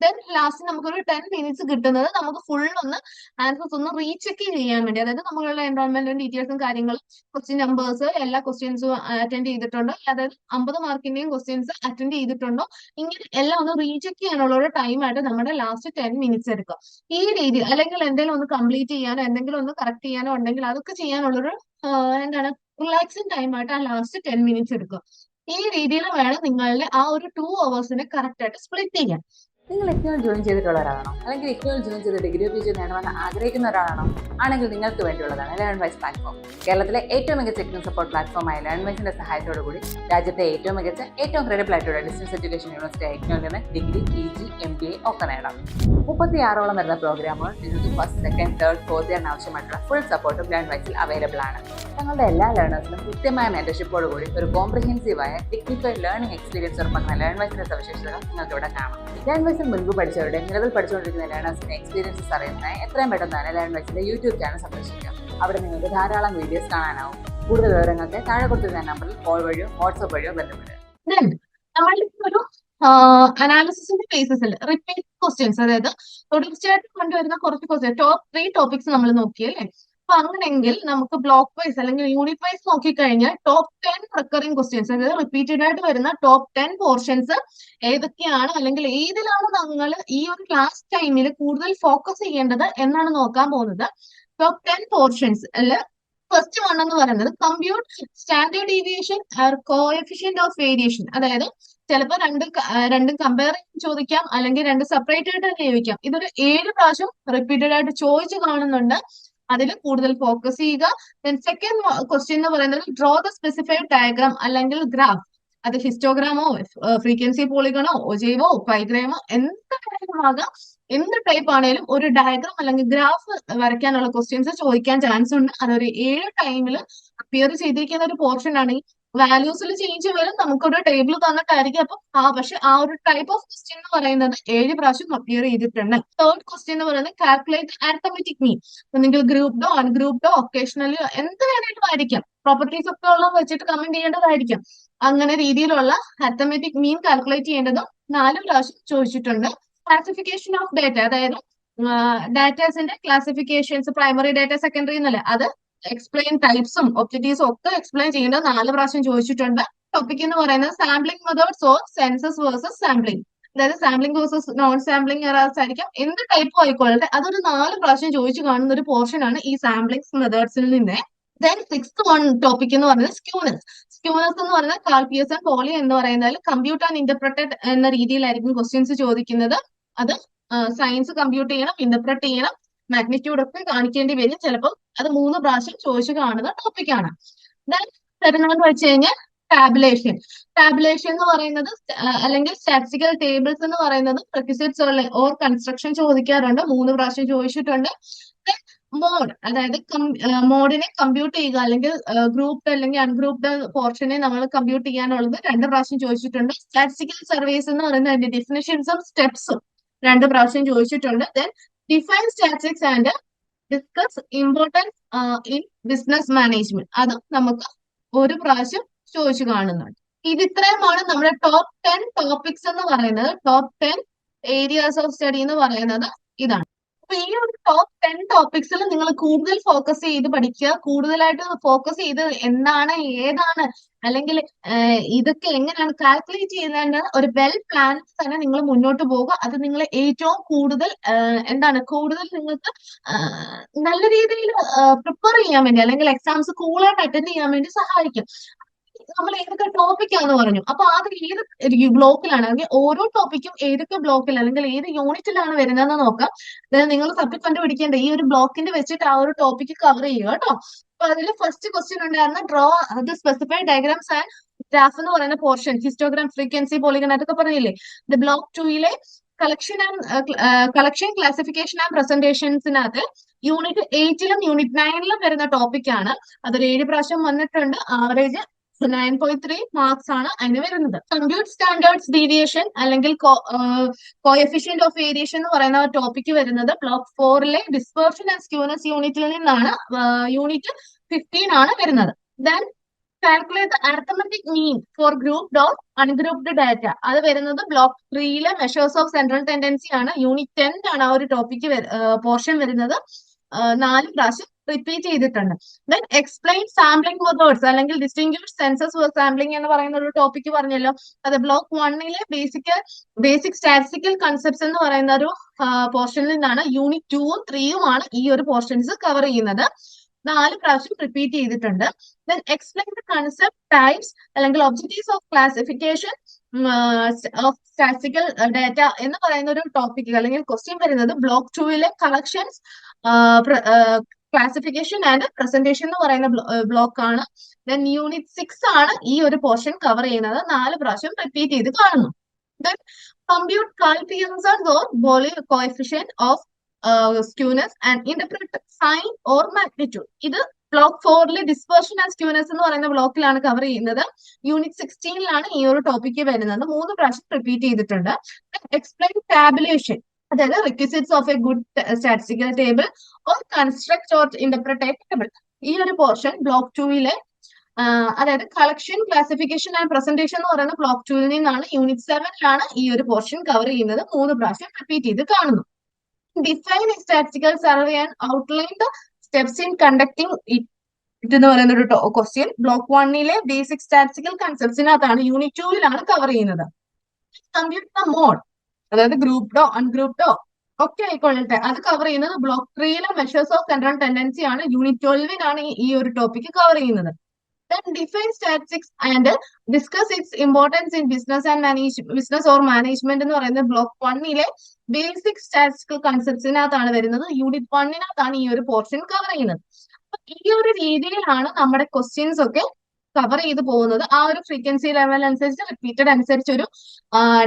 ദെൻ ലാസ്റ്റ് നമുക്കൊരു 10 മിനിറ്റ്സ് കിട്ടുന്നത് നമുക്ക് ഫുൾ ഒന്ന് ആൻസേഴ്സ് ഒന്ന് റീചെക്ക് ചെയ്യാൻ വേണ്ടി, അതായത് നമ്മളുടെ എൻറോൾമെന്റും ഡീറ്റെയിൽസും കാര്യങ്ങളും ക്വസ്റ്റ്യൻ നമ്പേഴ്സ് എല്ലാ ക്വസ്റ്റ്യൻസും അറ്റൻഡ് ചെയ്തിട്ടുണ്ടോ, അതായത് 50 മാർക്കിന്റെയും ക്വസ്റ്റ്യൻസ് അറ്റൻഡ് ചെയ്തിട്ടുണ്ടോ, ഇങ്ങനെ എല്ലാം ഒന്ന് റീചെക്ക് ചെയ്യാനുള്ള ഒരു ടൈമായിട്ട് നമ്മുടെ ലാസ്റ്റ് 10 മിനിറ്റ്സ് എടുക്കുക. ഈ രീതിയിൽ അല്ലെങ്കിൽ എന്തെങ്കിലും ഒന്ന് കംപ്ലീറ്റ് ചെയ്യാനോ എന്തെങ്കിലും ഒന്ന് കറക്റ്റ് ചെയ്യാനോ ഉണ്ടെങ്കിൽ അതൊക്കെ ചെയ്യാനുള്ളൊരു എന്താണ് റിലാക്സിങ് ടൈമായിട്ട് ആ ലാസ്റ്റ് 10 മിനിറ്റ്സ് എടുക്കുക. ഈ രീതിയിൽ വേണം നിങ്ങളുടെ ആ ഒരു 2 അവേഴ്സിനെ കറക്റ്റ് ആയിട്ട് സ്പ്ലിറ്റ് ചെയ്യാൻ. നിങ്ങൾ ഇഗ്നോയിൽ ജോയിൻ ചെയ്തിട്ടുള്ള ഒരാളാണോ, അല്ലെങ്കിൽ ഇഗ്നോയിൽ ജോയിൻ ചെയ്ത് ഡിഗ്രി പി ജി നേടണമെന്ന് ആഗ്രഹിക്കുന്ന ഒരാളാണോ? ആണെങ്കിൽ നിങ്ങൾക്ക് വേണ്ടിയുള്ളതാണ് ലേൺവൈസ് പ്ലാറ്റ്ഫോം. കേരളത്തിലെ ഏറ്റവും മികച്ച ഇഗ്നോ സപ്പോർട്ട് പ്ലാറ്റ്ഫോമായ ലേൺവൈസിന്റെ സഹായത്തോടുകൂടി രാജ്യത്തെ ഏറ്റവും മികച്ച, ഏറ്റവും ക്രെഡിബിൾ ആയിട്ടുള്ള ഡിസ്റ്റൻസ് എഡ്യൂക്കേഷൻ യൂണിവേഴ്സിറ്റി ഇഗ്നോയിൽ നിന്ന് ഡിഗ്രി, PG, MBA ഒക്കെ നേടാം. 36ഓളം വരുന്ന പ്രോഗ്രാമുകൾ നിങ്ങൾക്ക് ഫസ്റ്റ്, സെക്കൻഡ്, തേർഡ്, ഫോർത്ത് ഇയറിന് ആവശ്യമായിട്ടുള്ള ഫുൾ സപ്പോർട്ടും ലേൺവൈസിൽ അവൈലബിൾ ആണ്. തങ്ങളുടെ എല്ലാ ലേണേഴ്സിനും കൃത്യമായ മെന്റർഷിപ്പോടുകൂടി ഒരു കോംപ്രിഹെൻസീവായ ഡിഗ്നിഫൈഡ് ലേണിംഗ് എക്സ്പീരിയൻസ് ഉറപ്പാക്കുന്ന ലേൺവൈസിന്റെ സവിശേഷതകൾ നിങ്ങൾക്ക് ഇവിടെ കാണാം. ലേൺവൈസിൽ മുൻപ് പഠിച്ചവരുടെ നിലവിൽ പഠിച്ചുകൊണ്ടിരിക്കുന്ന ലേണേഴ്സിന്റെ എക്സ്പീരിയൻസസ് അറിയുന്നതിന് എത്രയും പെട്ടെന്ന് തന്നെ ലേൺവൈസിന്റെ യൂട്യൂബ് ചാനൽ സന്ദർശിക്കാം. അവിടെ നിങ്ങൾക്ക് ധാരാളം വീഡിയോസ് കാണാനാവും. കൂടുതൽ വിവരങ്ങൾക്ക് താഴെ കൊടുത്തിരുന്ന നമ്പറിൽ കോൾ വഴിയോ വാട്സ്ആപ്പ് വഴിയോ ബന്ധപ്പെടുക. ഒരു അനാലിസിന്റെ ബേസിസിൽ റിപ്പീറ്റ് ക്വസ്റ്റ്യൻസ്, അതായത് തുടർച്ചയായിട്ട് കൊണ്ടുവരുന്ന കുറച്ച് ക്വസ്റ്റ്യൻ, ടോപ്പ് 3 ടോപ്പിക്സ് നമ്മൾ നോക്കിയല്ലേ. അപ്പൊ അങ്ങനെയെങ്കിൽ നമുക്ക് ബ്ലോക്ക് വൈസ് അല്ലെങ്കിൽ യൂണിറ്റ് വൈസ് നോക്കിക്കഴിഞ്ഞാൽ ടോപ്പ് 10 റിക്കറിംഗ് ക്വസ്റ്റ്യൻസ്, അതായത് റിപ്പീറ്റഡ് ആയിട്ട് വരുന്ന ടോപ്പ് 10 പോർഷൻസ് ഏതൊക്കെയാണ്, അല്ലെങ്കിൽ ഏതിലാണ് നിങ്ങൾ ഈ ഒരു ക്ലാസ് ടൈമിൽ കൂടുതൽ ഫോക്കസ് ചെയ്യേണ്ടത് എന്നാണ് നോക്കാൻ പോകുന്നത്. ടോപ്പ് 10 പോർഷൻസ് അല്ലെ. ഫസ്റ്റ് വൺ എന്ന് പറയുന്നത് compute standard deviation coefficient of variation. അതായത് ചിലപ്പോൾ രണ്ടും കമ്പയർ ചെയ്ത് ചോദിക്കാം, അല്ലെങ്കിൽ രണ്ട് സെപ്പറേറ്റ് ആയിട്ട് തന്നെ ചോദിക്കാം. ഇതൊരു 7 പ്രാവശ്യം റിപ്പീറ്റഡ് ആയിട്ട് ചോദിച്ചു കാണുന്നുണ്ട്. അതിൽ കൂടുതൽ ഫോക്കസ് ചെയ്യുക. സെക്കൻഡ് ക്വസ്റ്റ്യൻ എന്ന് പറയുന്നത് ഡ്രോ ദ സ്പെസിഫൈഡ് ഡയഗ്രാം അല്ലെങ്കിൽ ഗ്രാഫ്. അത് ഹിസ്റ്റോഗ്രാമോ, ഫ്രീക്വൻസി പോളിഗണോ, ഒജൈവോ, പൈഗ്രാമോ, എന്താകാം, എന്ത് ടൈപ്പ് ആണെങ്കിലും ഒരു ഡയഗ്രാം അല്ലെങ്കിൽ ഗ്രാഫ് വരയ്ക്കാനുള്ള ക്വസ്റ്റ്യൻസ് ചോദിക്കാൻ ചാൻസ് ഉണ്ട്. അതൊരു 7 ടൈമിൽ അപ്പിയർ ചെയ്തിരിക്കുന്ന ഒരു പോർഷൻ ആണ്. ഈ വാല്യൂസിൽ ചേഞ്ച് വരും, നമുക്കൊരു ടേബിൾ തന്നിട്ടായിരിക്കും. അപ്പം പക്ഷെ ആ ഒരു ടൈപ്പ് ഓഫ് ക്വസ്റ്റ്യൻ എന്ന് പറയുന്നത് 7 പ്രാവശ്യം അപ്പിയർ ചെയ്തിട്ടുണ്ട്. തേർഡ് ക്വസ്റ്റ്യൻ എന്ന് പറയുന്നത് കാൽക്കുലേറ്റ് അരിത്തമെറ്റിക് മീൻ. നിങ്ങൾ ഗ്രൂപ്പ്ഡോ അൺഗ്രൂപ്പ്ഡോ ഒക്കേഷണലി എന്ത് വേണേലും ആയിരിക്കാം, പ്രോപ്പർട്ടീസ് ഒക്കെ ഉള്ളത് വെച്ചിട്ട് കമന്റ് ചെയ്യേണ്ടതായിരിക്കും. അങ്ങനെ രീതിയിലുള്ള അരിത്തമെറ്റിക് മീൻ കാൽക്കുലേറ്റ് ചെയ്യേണ്ടതും 4 പ്രാവശ്യം ചോദിച്ചിട്ടുണ്ട്. ക്ലാസിഫിക്കേഷൻ ഓഫ് ഡാറ്റ, അതായത് ഡാറ്റാസിന്റെ ക്ലാസിഫിക്കേഷൻസ്, പ്രൈമറി ഡാറ്റ, സെക്കൻഡറി എന്നല്ലേ, അത് എക്സ്പ്ലെയിൻ ടൈപ്സും ഒബ്ജക്റ്റീവ്സും ഒക്കെ എക്സ്പ്ലെയിൻ ചെയ്യേണ്ടത് 4 പ്രാവശ്യം ചോദിച്ചിട്ടുണ്ട്. ടോപ്പിക് എന്ന് പറയുന്നത് sampling methods or census versus sampling. അതായത് sampling versus non sampling errors ആയിരിക്കും, എന്ത് ടൈപ്പും ആയിക്കോട്ടെ. അതൊരു 4 പ്രാവശ്യം ചോദിച്ചു കാണുന്ന ഒരു പോർഷൻ ആണ് ഈ സാമ്പിളിംഗ് മെത്തേഡ്സിൽ നിന്ന്. ദെൻ സിക്സ്ത് വൺ ടോപ്പിക് എന്ന് പറയുന്നത് സ്ക്യൂനെസ്. സ്ക്യൂനെസ് എന്ന് പറയുന്നത് കാൾ പിയേഴ്സൺ പോളി എന്ന് പറയുന്നതിൽ കമ്പ്യൂട്ട് ആൻഡ് ഇന്റർപ്രറ്റഡ് എന്ന രീതിയിലായിരിക്കും ക്വസ്റ്റ്യൻസ് ചോദിക്കുന്നത്. അത് സയൻസ് കമ്പ്യൂട്ട് ചെയ്യണം, ഇന്റർപ്രറ്റ് ചെയ്യണം, മാഗ്നിറ്റ്യൂഡ് ഒക്കെ കാണിക്കേണ്ടി വരും. ചിലപ്പോൾ അത് 3 പ്രാവശ്യം ചോദിച്ചു കാണുന്ന ടോപ്പിക്കാണ്. ദെൻ വരുന്നതെന്ന് വെച്ച് കഴിഞ്ഞാൽ ടാബുലേഷൻ. ടാബുലേഷൻ എന്ന് പറയുന്നത് അല്ലെങ്കിൽ സ്റ്റാറ്റിസ്റ്റിക്കൽ ടേബിൾസ് എന്ന് പറയുന്നത് റിക്വിസിറ്റ്സ് ഓർ കൺസ്ട്രക്ഷൻ ചോദിക്കാറുണ്ട്, 3 പ്രാവശ്യം ചോദിച്ചിട്ടുണ്ട്. മോഡ്, അതായത് മോഡിനെ കമ്പ്യൂട്ട് ചെയ്യുക, അല്ലെങ്കിൽ ഗ്രൂപ്പ്ഡ് അല്ലെങ്കിൽ അൺഗ്രൂപ്പ്ഡ് പോർഷനെ നമ്മൾ കമ്പ്യൂട്ട് ചെയ്യാനുള്ളത് 2 പ്രാവശ്യം ചോദിച്ചിട്ടുണ്ട്. സ്റ്റാറ്റിസ്റ്റിക്കൽ സർവേസ് എന്ന് പറയുന്നത് അതിന്റെ ഡെഫിനിഷൻസും സ്റ്റെപ്സും 2 പ്രാവശ്യം ചോദിച്ചിട്ടുണ്ട്. Then define statistics and discuss importance in business management, അതും നമുക്ക് 1 പ്രാവശ്യം ചോദിച്ചു കാണുന്നുണ്ട്. ഇത് ഇത്രയുമാണ് നമ്മുടെ ടോപ്പ് 10 ടോപ്പിക്സ് എന്ന് പറയുന്നത്. ടോപ്പ് 10 ഏരിയാസ് ഓഫ് സ്റ്റഡി എന്ന് പറയുന്നത് ഇതാണ്. അപ്പൊ ഈ ഒരു ടോപ്പ് 10 ടോപ്പിക്സിൽ നിങ്ങൾ കൂടുതൽ ഫോക്കസ് ചെയ്ത് പഠിക്കുക, കൂടുതലായിട്ട് ഫോക്കസ് ചെയ്ത് എന്താണ് ഏതാണ് അല്ലെങ്കിൽ ഇതൊക്കെ എങ്ങനെയാണ് കാൽക്കുലേറ്റ് ചെയ്യുന്നതിന് ഒരു വെൽ പ്ലാൻ തന്നെ നിങ്ങൾ മുന്നോട്ട് പോകുക. അത് നിങ്ങൾ ഏറ്റവും കൂടുതൽ കൂടുതൽ നിങ്ങൾക്ക് നല്ല രീതിയിൽ പ്രിപ്പയർ ചെയ്യാൻ വേണ്ടി, അല്ലെങ്കിൽ എക്സാംസ് കൂളായിട്ട് അറ്റൻഡ് ചെയ്യാൻ വേണ്ടി സഹായിക്കും. നമ്മൾ ഏതൊക്കെ ടോപ്പിക്കാന്ന് പറഞ്ഞു, അപ്പൊ അത് ഏത് ബ്ലോക്കിലാണ്, അല്ലെങ്കിൽ ഓരോ ടോപ്പിക്കും ഏതൊക്കെ ബ്ലോക്കിൽ അല്ലെങ്കിൽ ഏത് യൂണിറ്റിലാണ് വരുന്നതെന്ന് നോക്കാം. അതായത് നിങ്ങൾ തപ്പി കണ്ടുപിടിക്കേണ്ട ഈ ഒരു ബ്ലോക്കിന്റെ വെച്ചിട്ട് ആ ഒരു ടോപ്പിക്ക് കവർ ചെയ്യുക കേട്ടോ. അപ്പൊ അതിൽ ഫസ്റ്റ് ക്വസ്റ്റ്യൻ ഉണ്ടായിരുന്ന draw the specified diagrams and graph എന്ന് പറയുന്ന പോർഷൻ, ഹിസ്റ്റോഗ്രാം, ഫ്രീക്വൻസി, പോളിഗൺ, അതൊക്കെ പറഞ്ഞില്ലേ. ഇത് ബ്ലോക്ക് 2 കളക്ഷൻ ക്ലാസിഫിക്കേഷൻ ആൻഡ് പ്രസന്റേഷൻസിനകത്ത് യൂണിറ്റ് 8 യൂണിറ്റ് 9 വരുന്ന ടോപ്പിക്കാണ്. അതൊരു 7 പ്രാവശ്യം വന്നിട്ടുണ്ട്. ആവറേജ് 9.3 മാർക്സ് ആണ് അതിന് വരുന്നത്. കമ്പ്യൂട്ട് സ്റ്റാൻഡേർഡ്സ് ഡീവിയേഷൻ അല്ലെങ്കിൽ കോഎഫിഷ്യന്റ് ഓഫ് വേരിയേഷൻ എന്ന് പറയുന്ന ടോപ്പിക്ക് വരുന്നത് ബ്ലോക്ക് 4 ഡിസ്പെർഷൻ ആൻഡ് സ്ക്യൂനെസ് യൂണിറ്റിൽ നിന്നാണ്. യൂണിറ്റ് 15 ആണ് വരുന്നത്. Then calculate arithmetic mean for grouped or ungrouped data, അത് വരുന്നത് block 3 measures of central tendency ആണ്. യൂണിറ്റ് 10 ആണ് ആ ഒരു ടോപ്പിക്ക് പോർഷൻ വരുന്നത്. 4 പ്രാവശ്യം റിപ്പീറ്റ് ചെയ്തിട്ടുണ്ട്. ദെൻ എക്സ്പ്ലെയിൻ സാമ്പിളിംഗ് മെത്തേഡ്സ് അല്ലെങ്കിൽ ഡിസ്റ്റിങ്വിഷ് സെൻസസ് സാമ്പിളിംഗ് എന്ന് പറയുന്ന ഒരു ടോപ്പിക്ക് പറഞ്ഞല്ലോ. അത് ബ്ലോക്ക് 1 ബേസിക് സ്റ്റാറ്റിസ്റ്റിക്കൽ കൺസെപ്റ്റ്സ് എന്ന് പറയുന്ന ഒരു പോർഷനിൽ നിന്നാണ്. യൂണിറ്റ് 2 ഉം 3 ആണ് ഈ ഒരു പോർഷൻസ് കവർ ചെയ്യുന്നത്. 4 പ്രാവശ്യം റിപ്പീറ്റ് ചെയ്തിട്ടുണ്ട്. Then explain the concept types അല്ലെങ്കിൽ objectives of classification of statistical data എന്ന് പറയുന്ന ഒരു ടോപ്പിക് അല്ലെങ്കിൽ ക്വസ്റ്റ്യൻ വരുന്നത് block 2 collections classification and presentation എന്ന് പറയുന്ന ബ്ലോക്ക് ആണ്. ദെൻ യൂണിറ്റ് 6 ആണ് ഈ ഒരു പോർഷൻ കവർ ചെയ്യുന്നത്. 4 പ്രാവശ്യം റിപ്പീറ്റ് ചെയ്ത് കാണുന്നു. ദെൻ കമ്പ്യൂട്ട് കാൽപിയൻസ് ഓർ ബോളി coefficient of skewness and interpret sign or magnitude. ഇത് ബ്ലോക്ക് 4 ഡിസ്പെർഷൻ ആൻഡ് സ്ക്യൂനെസ് എന്ന് പറയുന്ന ബ്ലോക്കിലാണ് കവർ ചെയ്യുന്നത്. യൂണിറ്റ് 16 ഈ ഒരു ടോപ്പിക്ക് വരുന്നത്. 3 പ്രാവശ്യം റിപ്പീറ്റ് ചെയ്തിട്ടുണ്ട്. എക്സ്പ്ലെയിൻ ടാബുലേഷൻ, അതായത് requisites of a good statistical table or construct or interpret table. ഈ ഒരു പോർഷൻ ബ്ലോക്ക് 2 അതായത് കളക്ഷൻ ക്ലാസിഫിക്കേഷൻ ആൻഡ് പ്രസന്റേഷൻ എന്ന് പറയുന്ന ബ്ലോക്ക് 2 നിന്നാണ്. യൂണിറ്റ് 7 ഈ ഒരു പോർഷൻ കവർ ചെയ്യുന്നത്. 3 പ്രാവശ്യം റിപ്പീറ്റ് ചെയ്ത് കാണുന്നു. Define a statistical survey and outline the steps in conducting it എന്ന് പറയുന്ന ഒരു ക്വസ്റ്റ്യൻ ബ്ലോക്ക് 1 ബേസിക് സ്റ്റാറ്റിസ്റ്റിക്കൽ കൺസെപ്റ്റ്സിനകത്താണ്. യൂണിറ്റ് 2 കവർ ചെയ്യുന്നത്. കമ്പ്യൂട്ട് ദ മോഡ്, അതായത് ഗ്രൂപ്പ്ഡോ അൺഗ്രൂപ്പ്ഡോ ഒക്കെ ആയിക്കൊള്ളട്ടെ, അത് കവർ ചെയ്യുന്നത് block 3 measures of central tendency ആണ്. യൂണിറ്റ് 12 ഈ ഒരു ടോപ്പിക് കവർ ചെയ്യുന്നത്. Then define statistics and discuss its importance in business or management എന്ന് പറയുന്നത് ബ്ലോക്ക് 1 ബേസിക് സ്റ്റാറ്റിസ്റ്റിക്കൽ കൺസെപ്റ്റ്സിനകത്താണ് വരുന്നത്. യൂണിറ്റ് 1 ഈ ഒരു പോർഷൻ കവർ ചെയ്യുന്നത്. ഈ ഒരു രീതിയിലാണ് നമ്മുടെ ക്വസ്റ്റ്യൻസ് ഒക്കെ കവർ ചെയ്ത് പോകുന്നത്. ആ ഒരു ഫ്രീക്വൻസി ലെവൽ അനുസരിച്ച് റിപ്പീറ്റഡ് അനുസരിച്ച് ഒരു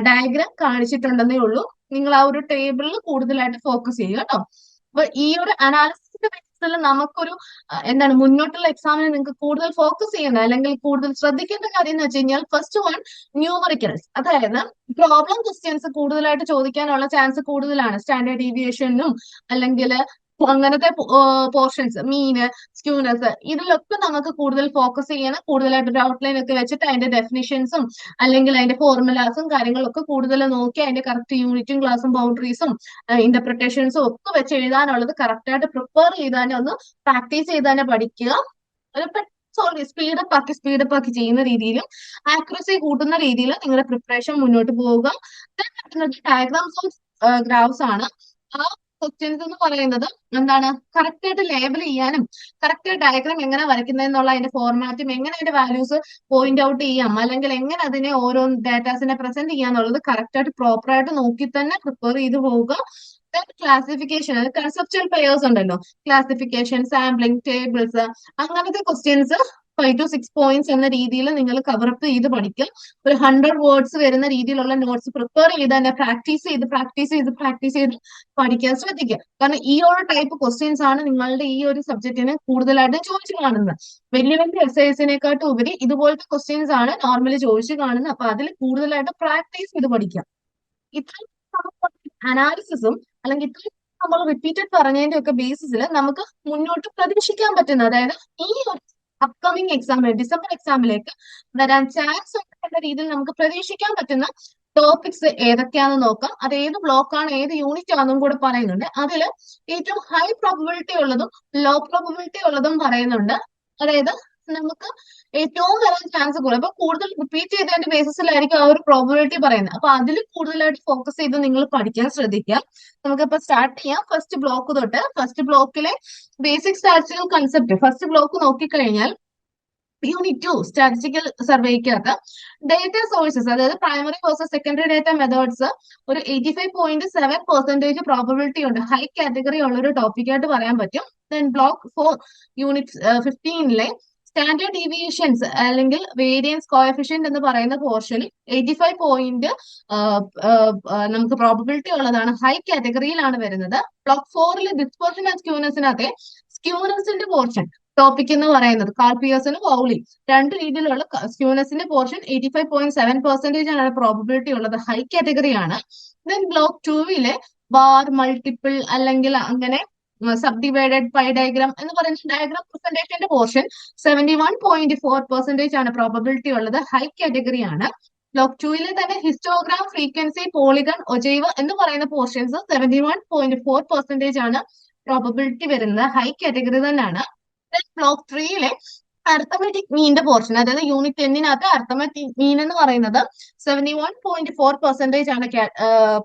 ഡയഗ്രാം കാണിച്ചിട്ടുണ്ടെന്നേ ഉള്ളൂ. നിങ്ങൾ ആ ഒരു ടേബിളിൽ കൂടുതലായിട്ട് ഫോക്കസ് ചെയ്യുക കേട്ടോ. അപ്പൊ ഈ ഒരു അനാലിസിസിന്റെ ബേസിസിൽ നമുക്കൊരു എന്താണ് മുന്നോട്ടുള്ള എക്സാമിന് നിങ്ങൾക്ക് കൂടുതൽ ഫോക്കസ് ചെയ്യേണ്ട അല്ലെങ്കിൽ കൂടുതൽ ശ്രദ്ധിക്കേണ്ട കാര്യം എന്ന് വെച്ച് കഴിഞ്ഞാൽ ഫസ്റ്റ് വൺ ന്യൂമറിക്കൽസ്, അതായത് പ്രോബ്ലം ക്വസ്റ്റ്യൻസ് കൂടുതലായിട്ട് ചോദിക്കാനുള്ള ചാൻസ് കൂടുതലാണ്. സ്റ്റാൻഡേർഡ് ഡീവിയേഷനും അല്ലെങ്കിൽ അങ്ങനത്തെ പോർഷൻസ്, മീന്, സ്ക്യൂനസ്, ഇതിലൊക്കെ നമുക്ക് കൂടുതൽ ഫോക്കസ് ചെയ്യണം. കൂടുതലായിട്ട് ഒരു ഔട്ട്ലൈൻ ഒക്കെ വെച്ചിട്ട് അതിന്റെ ഡെഫിനിഷൻസും അല്ലെങ്കിൽ അതിന്റെ ഫോർമുലാസും കാര്യങ്ങളൊക്കെ കൂടുതൽ നോക്കി അതിന്റെ കറക്റ്റ് യൂണിറ്റും ക്ലാസും ബൗണ്ടറീസും ഇന്റർപ്രിട്ടേഷൻസും ഒക്കെ വെച്ച് എഴുതാനുള്ളത് കറക്റ്റ് ആയിട്ട് പ്രിപ്പയർ ചെയ്താൽ ഒന്ന് പ്രാക്ടീസ് ചെയ്താൽ പഠിക്കുക. ഒരു സ്പീഡപ്പ് ആക്കി ചെയ്യുന്ന രീതിയിലും ആക്യുറസി കൂട്ടുന്ന രീതിയിലും നിങ്ങളുടെ പ്രിപ്പറേഷൻ മുന്നോട്ട് പോവുക. ഡയഗ്രാംസ് ഓഫ് ഗ്രാഫ്സ് ആണ്. ആ ക്വസ്റ്റ്യൻസ് എന്ന് പറയുന്നത് എന്താണ്, കറക്റ്റ് ആയിട്ട് ലേബൽ ചെയ്യാനും കറക്റ്റ് ഡയഗ്രാം എങ്ങനെ വരയ്ക്കുന്നതെന്നുള്ള അതിന്റെ ഫോർമാറ്റും എങ്ങനെ അതിന്റെ വാല്യൂസ് പോയിന്റ് ഔട്ട് ചെയ്യാം അല്ലെങ്കിൽ എങ്ങനെ അതിനെ ഓരോ ഡാറ്റാസിനെ പ്രസന്റ് ചെയ്യാന്നുള്ളത് കറക്റ്റ് ആയിട്ട് പ്രോപ്പർ ആയിട്ട് നോക്കി തന്നെ പ്രിപ്പയർ ചെയ്ത് പോവുക. ക്ലാസിഫിക്കേഷൻ, കൺസെപ്ച്വൽ പെയേഴ്സ് ഉണ്ടല്ലോ, ക്ലാസിഫിക്കേഷൻ, സാമ്പിളിംഗ്, ടേബിൾസ്, അങ്ങനത്തെ ക്വസ്റ്റ്യൻസ് 5 to 6 പോയിന്റ്സ് എന്ന രീതിയിൽ നിങ്ങൾ കവറപ്പ് ചെയ്ത് പഠിക്കുക. ഒരു 100 വേർഡ്സ് വരുന്ന രീതിയിലുള്ള നോട്ട്സ് പ്രിപ്പയർ ചെയ്ത് തന്നെ പ്രാക്ടീസ് ചെയ്ത് പഠിക്കാൻ ശ്രദ്ധിക്കുക. കാരണം ഈ ഒരു ടൈപ്പ് ക്വസ്റ്റ്യൻസ് ആണ് നിങ്ങളുടെ ഈ ഒരു സബ്ജക്റ്റിന് കൂടുതലായിട്ട് ചോദിച്ചു കാണുന്നത്. വലിയ വലിയ എക്സസൈസിനെക്കാട്ടും ഉപരി ഇതുപോലത്തെ ക്വസ്റ്റ്യൻസ് ആണ് നോർമലി ചോദിച്ചു കാണുന്നത്. അപ്പൊ അതിൽ കൂടുതലായിട്ട് പ്രാക്ടീസ് ചെയ്ത് പഠിക്കാം. ഇത്രയും അനാലിസിസും അല്ലെങ്കിൽ ഇത്രയും നമ്മൾ റിപ്പീറ്റഡ് പറഞ്ഞതിന്റെ ഒക്കെ ബേസിസിൽ നമുക്ക് മുന്നോട്ട് പ്രതീക്ഷിക്കാൻ പറ്റുന്ന, അതായത് ഈ ഒരു അപ്കമിങ് എക്സാമിൽ ഡിസംബർ എക്സാമിലേക്ക് വരാൻ ചാൻസ് ഉള്ള രീതിയിൽ നമുക്ക് പ്രതീക്ഷിക്കാൻ പറ്റുന്ന ടോപ്പിക്സ് ഏതൊക്കെയാണെന്ന് നോക്കാം. അത് ഏത് ബ്ലോക്കാണ് ഏത് യൂണിറ്റ് ആണെന്നും കൂടെ പറയുന്നുണ്ട്. അതിൽ ഏറ്റവും ഹൈ പ്രോബബിലിറ്റി ഉള്ളതും ലോ പ്രോബബിലിറ്റി ഉള്ളതും പറയുന്നുണ്ട്. അതായത് നമുക്ക് ഏറ്റവും വരാൻ ചാൻസ് കൂടുതൽ, അപ്പൊ കൂടുതൽ റിപ്പീറ്റ് ചെയ്തതിന്റെ ബേസിസിലായിരിക്കും ആ ഒരു പ്രോബബിലിറ്റി പറയുന്നത്. അപ്പൊ അതിൽ കൂടുതലായിട്ട് ഫോക്കസ് ചെയ്ത് നിങ്ങൾ പഠിക്കാൻ ശ്രദ്ധിക്കുക. നമുക്കിപ്പോ സ്റ്റാർട്ട് ചെയ്യാം. ഫസ്റ്റ് ബ്ലോക്ക് തൊട്ട്. ഫസ്റ്റ് ബ്ലോക്കിലെ basic statistical concept first block നോക്കിക്കഴിഞ്ഞാൽ യൂണിറ്റ് 2 സ്റ്റാറ്റിസ്റ്റിക്കൽ സർവേക്കകത്ത് ഡേറ്റ സോഴ്സസ്, അതായത് primary versus secondary data methods ഒരു 85.7% പ്രോബബിലിറ്റി ഉണ്ട്. ഹൈ കാറ്റഗറി ഉള്ള ഒരു ടോപ്പിക്കായിട്ട് പറയാൻ പറ്റും. Then block 4 unit 15 standard deviations അല്ലെങ്കിൽ വേരിയൻസ് കോഎഫിഷ്യന്റ് എന്ന് പറയുന്ന പോർഷനിൽ 85 പോയിന്റ് നമുക്ക് പ്രോബബിലിറ്റി ഉള്ളതാണ്. ഹൈ കാറ്റഗറിയിലാണ് വരുന്നത്. ബ്ലോക്ക് 4 ഡിസ്പെർഷൻ ആൻഡ് സ്ക്യൂനെസിനകത്തെ സ്ക്യൂനെസിന്റെ പോർഷൻ ടോപ്പിക് എന്ന് പറയുന്നത് കാർപിയേഴ്സനും വൗളി രണ്ട് രീതിയിലുള്ള സ്ക്യൂനെസിന്റെ പോർഷൻ 85.7% ആണ് പ്രോബബിലിറ്റി ഉള്ളത്. ഹൈ കാറ്റഗറി ആണ്. ദെൻ ബ്ലോക്ക് 2 ബാർ, മൾട്ടിപ്പിൾ അല്ലെങ്കിൽ അങ്ങനെ സബ് ഡിവൈഡഡ് പൈ ഡയഗ്രാം എന്ന് പറയുന്ന ഡയഗ്രാം പ്രസന്റേഷന്റെ പോർഷൻ 71.4% ആണ് പ്രോബബിലിറ്റി ഉള്ളത്. ഹൈ കാറ്റഗറി ആണ്. ബ്ലോക്ക് 2 തന്നെ ഹിസ്റ്റോഗ്രാം, ഫ്രീക്വൻസി, പോളിഗൺ, ഒജൈവ എന്ന് പറയുന്ന പോർഷൻസ് 71.4% ആണ് പ്രോബബിലിറ്റി വരുന്നത്. ഹൈ കാറ്റഗറി തന്നെയാണ്. ബ്ലോക്ക് 3 അർത്തമെറ്റിക് മീനിന്റെ പോർഷൻ, അതായത് യൂണിറ്റ് 10 അർത്തമെറ്റിക് മീൻ എന്ന് പറയുന്നത് 71.4% ആണ്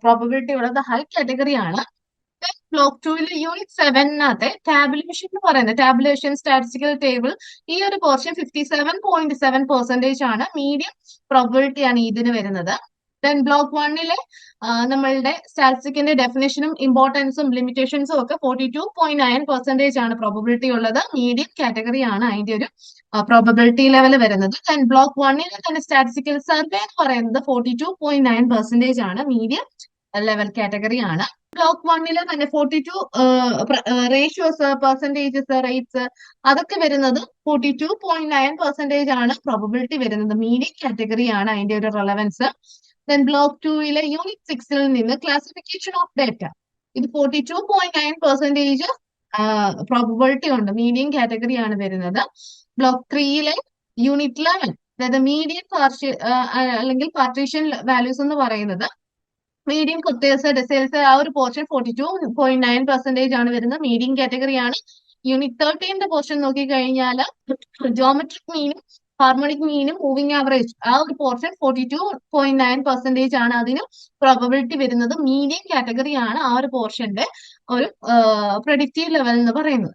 പ്രോബബിലിറ്റി ഉള്ളത്. ഹൈ കാറ്റഗറി ആണ്. ബ്ലോക്ക് 2 യൂണിറ്റ് 7 ടാബുലേഷൻ എന്ന് പറയുന്നത് ടാബുലേഷൻ സ്റ്റാറ്റിസ്റ്റിക്കൽ ടേബിൾ ഈ ഒരു പോർഷൻ 57.7% ആണ്. മീഡിയം പ്രോബിലിറ്റി ആണ് ഇതിന് വരുന്നത്. ദെൻ ബ്ലോക്ക് 1 നമ്മളുടെ സ്റ്റാറ്റിസ്റ്റിക്കിന്റെ ഡെഫിനേഷനും ഇമ്പോർട്ടൻസും ലിമിറ്റേഷൻസും ഒക്കെ 42.9% ആണ് പ്രോബിലിറ്റി ഉള്ളത്. മീഡിയം കാറ്റഗറി ആണ് അതിന്റെ ഒരു പ്രോബിലിറ്റി ലെവൽ വരുന്നത്. ദെൻ ബ്ലോക്ക് 1 തന്നെ സ്റ്റാറ്റിസ്റ്റിക്കൽ സർവേ എന്ന് പറയുന്നത് 42.9% ആണ്. മീഡിയം ലെവൽ കാറ്റഗറി ആണ്. ബ്ലോക്ക് 1 തന്നെ 42 റേഷ്യോസ് പെർസെന്റേജസ് റേറ്റ്സ് അതൊക്കെ വരുന്നത് 42.9% ആണ് പ്രോബിലിറ്റി വരുന്നത്. മീഡിയം കാറ്റഗറി ആണ് അതിന്റെ ഒരു റെലവൻസ്. ദെൻ ബ്ലോക്ക് 2 യൂണിറ്റ് 6 നിന്ന് ക്ലാസിഫിക്കേഷൻ ഓഫ് ഡേറ്റ ഇത് 42.9% പ്രോബിലിറ്റി ഉണ്ട്. മീഡിയം കാറ്റഗറി ആണ് വരുന്നത്. ബ്ലോക്ക് 3 യൂണിറ്റ് 11 അതായത് മീഡിയം അല്ലെങ്കിൽ പാർട്ടീഷൻ വാല്യൂസ് എന്ന് പറയുന്നത് മീഡിയം കുത്തേഴ്സ് ഡെസൈൽസ് ആ ഒരു പോർഷൻ 42.9% ആണ് വരുന്നത്. മീഡിയം കാറ്റഗറി ആണ്. യൂണിറ്റ് 13 പോർഷൻ നോക്കിക്കഴിഞ്ഞാൽ ജോമെട്രിക് മീനും ഹാർമോണിക് മീനും മൂവിംഗ് ആവറേജ് ആ ഒരു പോർഷൻ 42.9% ആണ് അതിന് പ്രോബബിലിറ്റി വരുന്നത്. മീഡിയം കാറ്റഗറി ആണ് ആ ഒരു പോർഷന്റെ ഒരു പ്രഡിക്റ്റീവ് ലെവൽ എന്ന് പറയുന്നത്.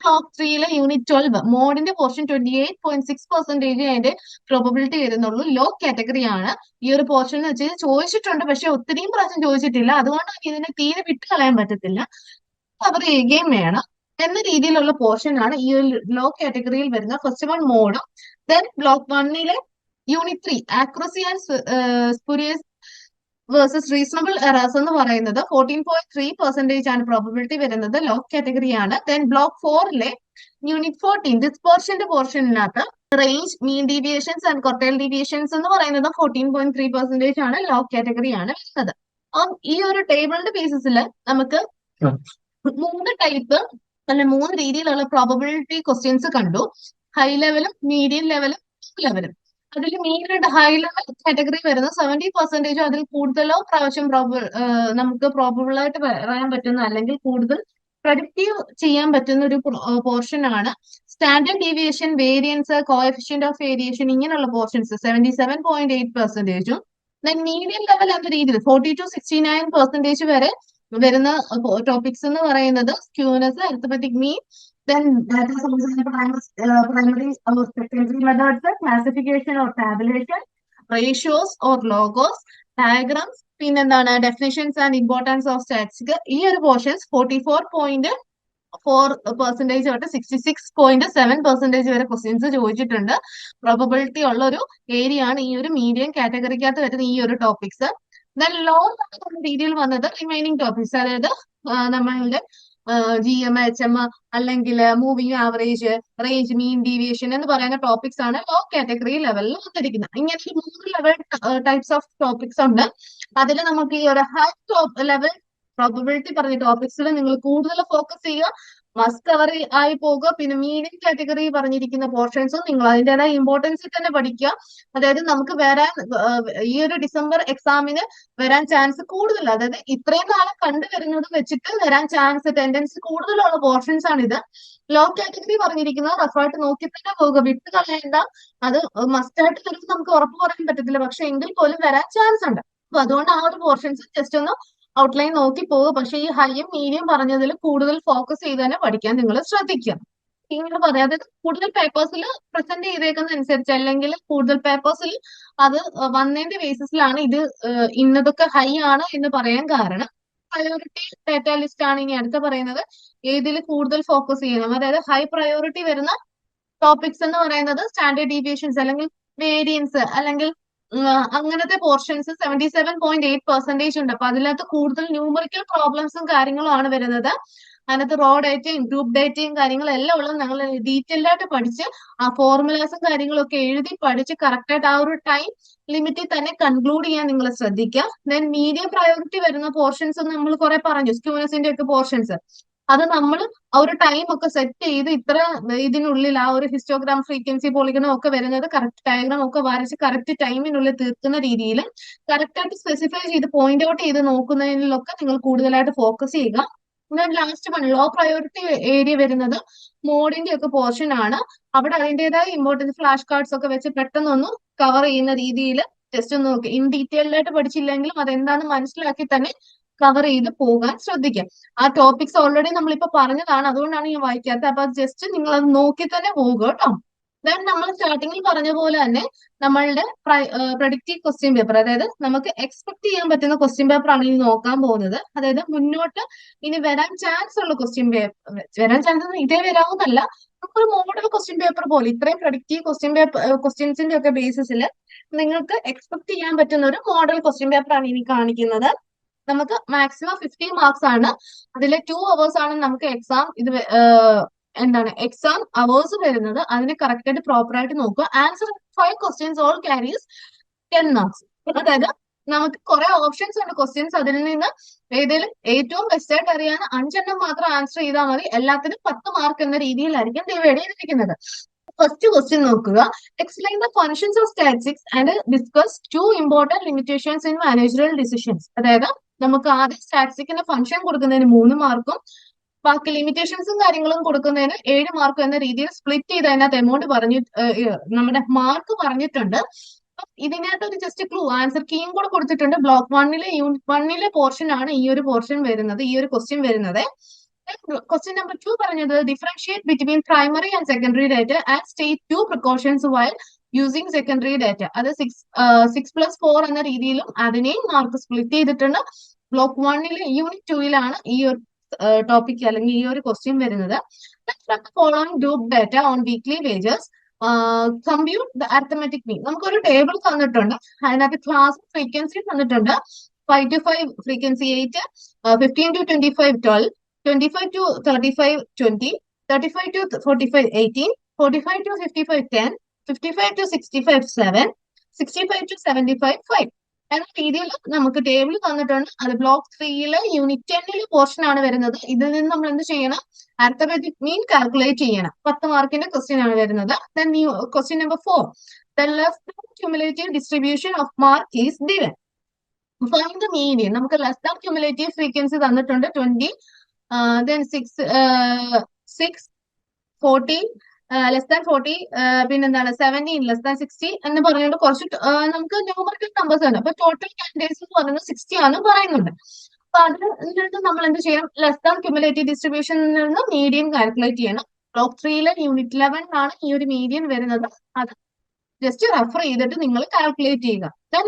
ബ്ലോക്ക് 3 യൂണിറ്റ് 12 മോഡിന്റെ പോർഷൻ 28.6% അതിന്റെ പ്രോബബിലിറ്റി വരുന്നുള്ളൂ. ലോ കാറ്റഗറി ആണ് ഈ ഒരു പോർഷൻ എന്ന് വെച്ചാൽ ചോദിച്ചിട്ടുണ്ട്, പക്ഷെ ഒത്തിരിയും പ്രാവശ്യം ചോദിച്ചിട്ടില്ല. അതുകൊണ്ട് ഇതിനെ തീരെ വിട്ട് കളയാൻ പറ്റത്തില്ല, കവർ ചെയ്യുകയും വേണം എന്ന രീതിയിലുള്ള പോർഷൻ ആണ് ഈ ഒരു ലോ കാറ്റഗറിയിൽ വരുന്ന ഫസ്റ്റ് വൺ മോഡും. Then block 1 unit 3 accuracy and spurious versus reasonable errors എന്ന് പറയുന്നത് 14.3% ആണ് പ്രോബബിലിറ്റി വരുന്നത്. ലോ കാറ്റഗറി ആണ്. ദെൻ ബ്ലോക്ക് 4 യൂണിറ്റ് 14 ഡിസ്പേർഷന്റെ പോർഷനിനകത്ത് range mean deviations and quartile deviations എന്ന് പറയുന്നത് 14.3% ആണ്. ലോ കാറ്റഗറി ആണ് വരുന്നത്. ഈ ഒരു ടേബിളിന്റെ ബേസിസിൽ നമുക്ക് 3 ടൈപ്പ് അല്ലെ 3 രീതിയിലുള്ള പ്രോബബിലിറ്റി ക്വസ്റ്റ്യൻസ് കണ്ടു. ഹൈ ലെവലും മീഡിയം ലെവലും ലെവലും. അതിൽ മീഡിയം ഹൈ ലെവൽ കാറ്റഗറി വരുന്ന 70%, അതിൽ കൂടുതലോ പ്രാവശ്യം നമുക്ക് പ്രോബബിൾ ആയിട്ട് പറയാൻ പറ്റുന്ന അല്ലെങ്കിൽ കൂടുതൽ പ്രഡിക്റ്റീവ് ചെയ്യാൻ പറ്റുന്ന ഒരു പോർഷൻ ആണ്. Standard deviation, variance, coefficient of variation ഇങ്ങനെയുള്ള പോർഷൻസ് 77.8%. ദെൻ മീഡിയം ലെവൽ എന്ന രീതിയിൽ 40 to 69% വരെ വരുന്ന ടോപ്പിക്സ് എന്ന് പറയുന്നത് skewness, arithmetic mean, then data primary or secondary methods, classification or tabulation, ratios or logos, diagrams, പിന്നെന്താണ് definitions and importance of statistics. ഈ ഒരു പോർഷൻസ് 44.4% തൊട്ട് 66.7% വരെ ക്വസ്റ്റ്യൻസ് ചോദിച്ചിട്ടുണ്ട്. പ്രോബബിലിറ്റി ഉള്ള ഒരു ഏരിയ ആണ് ഈ ഒരു മീഡിയം കാറ്റഗറിക്കകത്ത് വരുന്ന ഈ ഒരു ടോപ്പിക്സ്. ദെൻ ലോ രീതിയിൽ വന്നത് റിമൈനിങ് ടോപ്പിക്സ്, അതായത് നമ്മളുടെ GM, HM അല്ലെങ്കിൽ moving average, range, mean deviation എന്ന് പറയുന്ന ടോപ്പിക്സ് ആണ് ലോ കാറ്റഗറി ലെവലിൽ വന്നിരിക്കുന്നത്. ഇങ്ങനെ 3 ലെവൽ ടൈപ്സ് ഓഫ് ടോപ്പിക്സ് ഉണ്ട്. അതിൽ നമുക്ക് ഈ ഒരു ഹൈ ലെവൽ പ്രോബബിലിറ്റി പറഞ്ഞ ടോപ്പിക്സിൽ നിങ്ങൾ കൂടുതൽ ഫോക്കസ് ചെയ്യുക, മസ്റ്റ് കവർ ആയി പോകുക. പിന്നെ മീഡിയം കാറ്റഗറി പറഞ്ഞിരിക്കുന്ന പോർഷൻസും നിങ്ങൾ അതിൻ്റെതായ ഇമ്പോർട്ടൻസിൽ തന്നെ പഠിക്കുക. അതായത് നമുക്ക് വരാൻ ഈ ഒരു ഡിസംബർ എക്സാമിന് വരാൻ ചാൻസ് കൂടുതൽ, അതായത് ഇത്രയും നാളെ കണ്ടുവരുന്നത് വെച്ചിട്ട് വരാൻ ചാൻസ് ടെൻഡൻസി കൂടുതലുള്ള പോർഷൻസ് ആണ് ഇത്. ലോ കാറ്റഗറി പറഞ്ഞിരിക്കുന്നത് റഫായിട്ട് നോക്കി തന്നെ പോകുക, വിട്ട് കളയേണ്ട. അത് മസ്റ്റ് ആയിട്ട് ചിലപ്പോൾ നമുക്ക് ഉറപ്പ് പറയാൻ പറ്റത്തില്ല, പക്ഷെ എങ്കിൽ പോലും വരാൻ ചാൻസ് ഉണ്ട്. അപ്പൊ അതുകൊണ്ട് ആ ഒരു പോർഷൻസ് ജസ്റ്റ് ഒന്ന് ഔട്ട്ലൈൻ നോക്കി പോകുക. പക്ഷെ ഈ ഹൈയും മീഡിയം പറഞ്ഞതിൽ കൂടുതൽ ഫോക്കസ് ചെയ്ത് തന്നെ പഠിക്കാൻ നിങ്ങൾ ശ്രദ്ധിക്കുക. ഇങ്ങനെ പറയാതെ കൂടുതൽ പേപ്പേഴ്സിൽ പ്രസന്റ് ചെയ്തേക്കുന്ന അനുസരിച്ച് അല്ലെങ്കിൽ കൂടുതൽ പേപ്പേഴ്സിൽ അത് വന്നതിന്റെ ബേസിസിലാണ് ഇത് ഇന്നതൊക്കെ ഹൈ ആണ് എന്ന് പറയാൻ കാരണം. പ്രയോറിറ്റി ഡാറ്റ ലിസ്റ്റ് ആണ് ഇനി അടുത്ത പറയുന്നത്. ഏതിൽ കൂടുതൽ ഫോക്കസ് ചെയ്യണം, അതായത് ഹൈ പ്രയോറിറ്റി വരുന്ന ടോപ്പിക്സ് എന്ന് പറയുന്നത് സ്റ്റാൻഡേർഡ് ഡീവിയേഷൻസ് അല്ലെങ്കിൽ വേരിയൻസ് അല്ലെങ്കിൽ അങ്ങനത്തെ പോർഷൻസ് 77.8% ഉണ്ട്. അപ്പൊ അതിനകത്ത് കൂടുതൽ ന്യൂമറിക്കൽ പ്രോബ്ലംസും കാര്യങ്ങളും ആണ് വരുന്നത്. അതിനകത്ത് റോ ഡേറ്റയും ഗ്രൂപ്പ് ഡേറ്റയും കാര്യങ്ങളും എല്ലാം ഉള്ളത് ഞങ്ങൾ ഡീറ്റെയിൽഡ് ആയിട്ട് പഠിച്ച് ആ ഫോർമുലാസും കാര്യങ്ങളൊക്കെ എഴുതി പഠിച്ച് കറക്റ്റ് ആയിട്ട് ആ ഒരു ടൈം ലിമിറ്റിൽ തന്നെ കൺക്ലൂഡ് ചെയ്യാൻ നിങ്ങൾ ശ്രദ്ധിക്കുക. ദെൻ മീഡിയം പ്രയോറിറ്റി വരുന്ന പോർഷൻസ് നമ്മൾ കുറെ പറഞ്ഞു, സ്ക്യൂനസിന്റെ ഒക്കെ പോർഷൻസ് അത് നമ്മൾ ആ ഒരു ടൈം ഒക്കെ സെറ്റ് ചെയ്ത് ഇത്ര ഇതിനുള്ളിൽ ആ ഒരു ഹിസ്റ്റോഗ്രാം, ഫ്രീക്വൻസി, പോളിഗണും ഒക്കെ വരുന്നത് കറക്റ്റ് ഡയഗ്രാം ഒക്കെ വരച്ച് കറക്റ്റ് ടൈമിനുള്ളിൽ തീർക്കുന്ന രീതിയിൽ കറക്റ്റ് ആയിട്ട് സ്പെസിഫൈ ചെയ്ത് പോയിന്റ് ഔട്ട് ചെയ്ത് നോക്കുന്നതിലൊക്കെ നിങ്ങൾ കൂടുതലായിട്ട് ഫോക്കസ് ചെയ്യുക. Last one low priority area വരുന്നത് മോഡിന്റെ ഒക്കെ പോർഷൻ ആണ്. അവിടെ അതിൻ്റെതായ ഇമ്പോർട്ടൻസ് ഫ്ലാഷ് കാർഡ്സ് ഒക്കെ വെച്ച് പെട്ടെന്നൊന്ന് കവർ ചെയ്യുന്ന രീതിയിൽ ജസ്റ്റ് ഒന്ന് നോക്കി ഇൻ ഡീറ്റെയിൽഡ് ആയിട്ട് പഠിച്ചില്ലെങ്കിലും അതെന്താണെന്ന് മനസ്സിലാക്കി തന്നെ കവർ ചെയ്ത് പോകാൻ ശ്രദ്ധിക്കാം. ആ ടോപ്പിക്സ് ഓൾറെഡി നമ്മളിപ്പോ പറഞ്ഞതാണ്, അതുകൊണ്ടാണ് ഞാൻ വായിക്കാത്തത്. അപ്പൊ ജസ്റ്റ് നിങ്ങൾ അത് നോക്കി തന്നെ പോവുക കേട്ടോ. ദെൻ നമ്മൾ സ്റ്റാർട്ടിങ്ങിൽ പറഞ്ഞ പോലെ തന്നെ നമ്മളുടെ പ്രഡിക്റ്റീവ് ക്വസ്റ്റ്യൻ പേപ്പർ, അതായത് നമുക്ക് എക്സ്പെക്ട് ചെയ്യാൻ പറ്റുന്ന ക്വസ്റ്റ്യൻ പേപ്പർ ആണ് ഇനി നോക്കാൻ പോകുന്നത്. അതായത് മുന്നോട്ട് ഇനി വരാൻ ചാൻസ് ഉള്ള ക്വസ്റ്റ്യൻ പേപ്പർ, വരാൻ ചാൻസ് ഇതേ വരാവുന്നല്ല, നമുക്കൊരു മോഡൽ ക്വസ്റ്റ്യൻ പേപ്പർ പോലെ ഇത്രയും പ്രഡിക്റ്റീവ് ക്വസ്റ്റ്യൻ പേപ്പർ ക്വസ്റ്റ്യൻസിന്റെ ഒക്കെ ബേസിസിൽ നിങ്ങൾക്ക് എക്സ്പെക്ട് ചെയ്യാൻ പറ്റുന്ന ഒരു മോഡൽ ക്വസ്റ്റ്യൻ പേപ്പർ ആണ് ഇനി കാണിക്കുന്നത്. നമുക്ക് മാക്സിമം 50 മാർക്സ് ആണ്. അതിൽ 2 അവേഴ്സ് ആണ് നമുക്ക് എക്സാം എക്സാം അവേഴ്സ് വരുന്നത്. അതിന് കറക്റ്റ് ആയിട്ട് പ്രോപ്പർ ആയിട്ട് നോക്കുക. Answer 5 questions all carries 10 marks. അതായത് നമുക്ക് കുറെ ഓപ്ഷൻസ് ഉണ്ട് ക്വസ്റ്റ്യൻസ്, അതിൽ നിന്ന് ഏതെങ്കിലും ഏറ്റവും ബെസ്റ്റ് ആയിട്ട് അറിയാൻ 5 എണ്ണം മാത്രം ആൻസർ ചെയ്താൽ മതി. എല്ലാത്തിനും 10 മാർക്ക് എന്ന രീതിയിലായിരിക്കും ഡിവൈഡ് ചെയ്തിരിക്കുന്നത്. ഫസ്റ്റ് ക്വസ്റ്റ്യൻ നോക്കുക. Explain the functions of statistics and discuss 2 important limitations in managerial decisions. അതായത് നമുക്ക് ആദ്യം സ്റ്റാറ്റിസ്റ്റിക്കിന്റെ ഫംഗ്ഷൻ കൊടുക്കുന്നതിന് 3 മാർക്കും ബാക്കി ലിമിറ്റേഷൻസും കാര്യങ്ങളും കൊടുക്കുന്നതിന് 7 മാർക്കും എന്ന രീതിയിൽ സ്പ്ലിറ്റ് ചെയ്ത് അതിനകത്ത് എമൗണ്ട് നമ്മുടെ മാർക്ക് പറഞ്ഞിട്ടുണ്ട്. ഇതിനകത്ത് ഒരു ജസ്റ്റ് ക്ലൂ ആൻസർ കീയും കൂടെ കൊടുത്തിട്ടുണ്ട്. ബ്ലോക്ക് 1-ലെ യൂണിറ്റ് 1-ലെ പോർഷൻ ആണ് ഈ ഒരു പോർഷൻ വരുന്നത്, ഈ ഒരു ക്വസ്റ്റ്യൻ വരുന്നത്. ക്വസ്റ്റ്യൻ നമ്പർ 2 പറഞ്ഞത് differentiate between primary and secondary data and state 2 precautions while using secondary data. അത് 6+4 എന്ന രീതിയിലും അതിനെയും മാർക്ക് സ്പ്ലിറ്റ് ചെയ്തിട്ടുണ്ട്. ബ്ലോക്ക് 1-ലെ യൂണിറ്റ് 2-ലാണ് ഈ ഒരു ടോപ്പിക് അല്ലെങ്കിൽ ഈ ഒരു ക്വസ്റ്റ്യൻ വരുന്നത്. Following group data on weekly wages, compute the arithmetic mean. നമുക്കൊരു ടേബിൾ തന്നിട്ടുണ്ട്, അതിനകത്ത് ക്ലാസ് ഫ്രീക്വൻസി തന്നിട്ടുണ്ട്. 5 to 5 frequency 8, 15 to 25 12, 25 to 35 20, 35 to 45 18, 45 to 55 10, 55 to 65 7, 65 to 75 5 എന്ന രീതിയിൽ നമുക്ക് ടേബിൾ തന്നിട്ടുണ്ട്. അത് ബ്ലോക്ക് 3-ലെ യൂണിറ്റ് 10-ലെ പോർഷൻ ആണ് വരുന്നത്. ഇതിൽ നിന്ന് നമ്മൾ എന്ത് ചെയ്യണം? അരിത്തമെറ്റിക് മീൻ കാൽക്കുലേറ്റ് ചെയ്യണം. 10 മാർക്കിന്റെ ക്വസ്റ്റ്യൻ ആണ് വരുന്നത്. Then question number 4, the left cumulative distribution off mark is given. Find the median. നമുക്ക് ലെസ് ദാൻ ക്യുമുലേറ്റീവ് ഫ്രീക്വൻസി തന്നിട്ടുണ്ട് 20, then 6 40, ലെസ് ദാൻ 40, പിന്നെന്താണ് 17, ലെസ് ദാൻ 60 എന്ന് പറഞ്ഞുകൊണ്ട് കുറച്ച് നമുക്ക് ന്യൂമറിക്കൽ നമ്പേഴ്സ് ആണ്. അപ്പൊ ടോട്ടൽ കാൻഡിഡേറ്റ്സ് എന്ന് പറയുന്നത് 60 ആണ് പറയുന്നുണ്ട്. അപ്പൊ അതിൽ നമ്മൾ എന്ത് ചെയ്യണം? ലെസ് ദാൻ ക്യുമുലേറ്റീവ് ഡിസ്ട്രിബ്യൂഷനിൽ നിന്ന് മീഡിയൻ കാൽക്കുലേറ്റ് ചെയ്യണം. ബ്ലോക്ക് 3-ലെ യൂണിറ്റ് 11-ലാണ് ഈ ഒരു മീഡിയൻ വരുന്നത്. അത് ജസ്റ്റ് റെഫർ ചെയ്തിട്ട് നിങ്ങൾ കാൽക്കുലേറ്റ് ചെയ്യുക. ദെൻ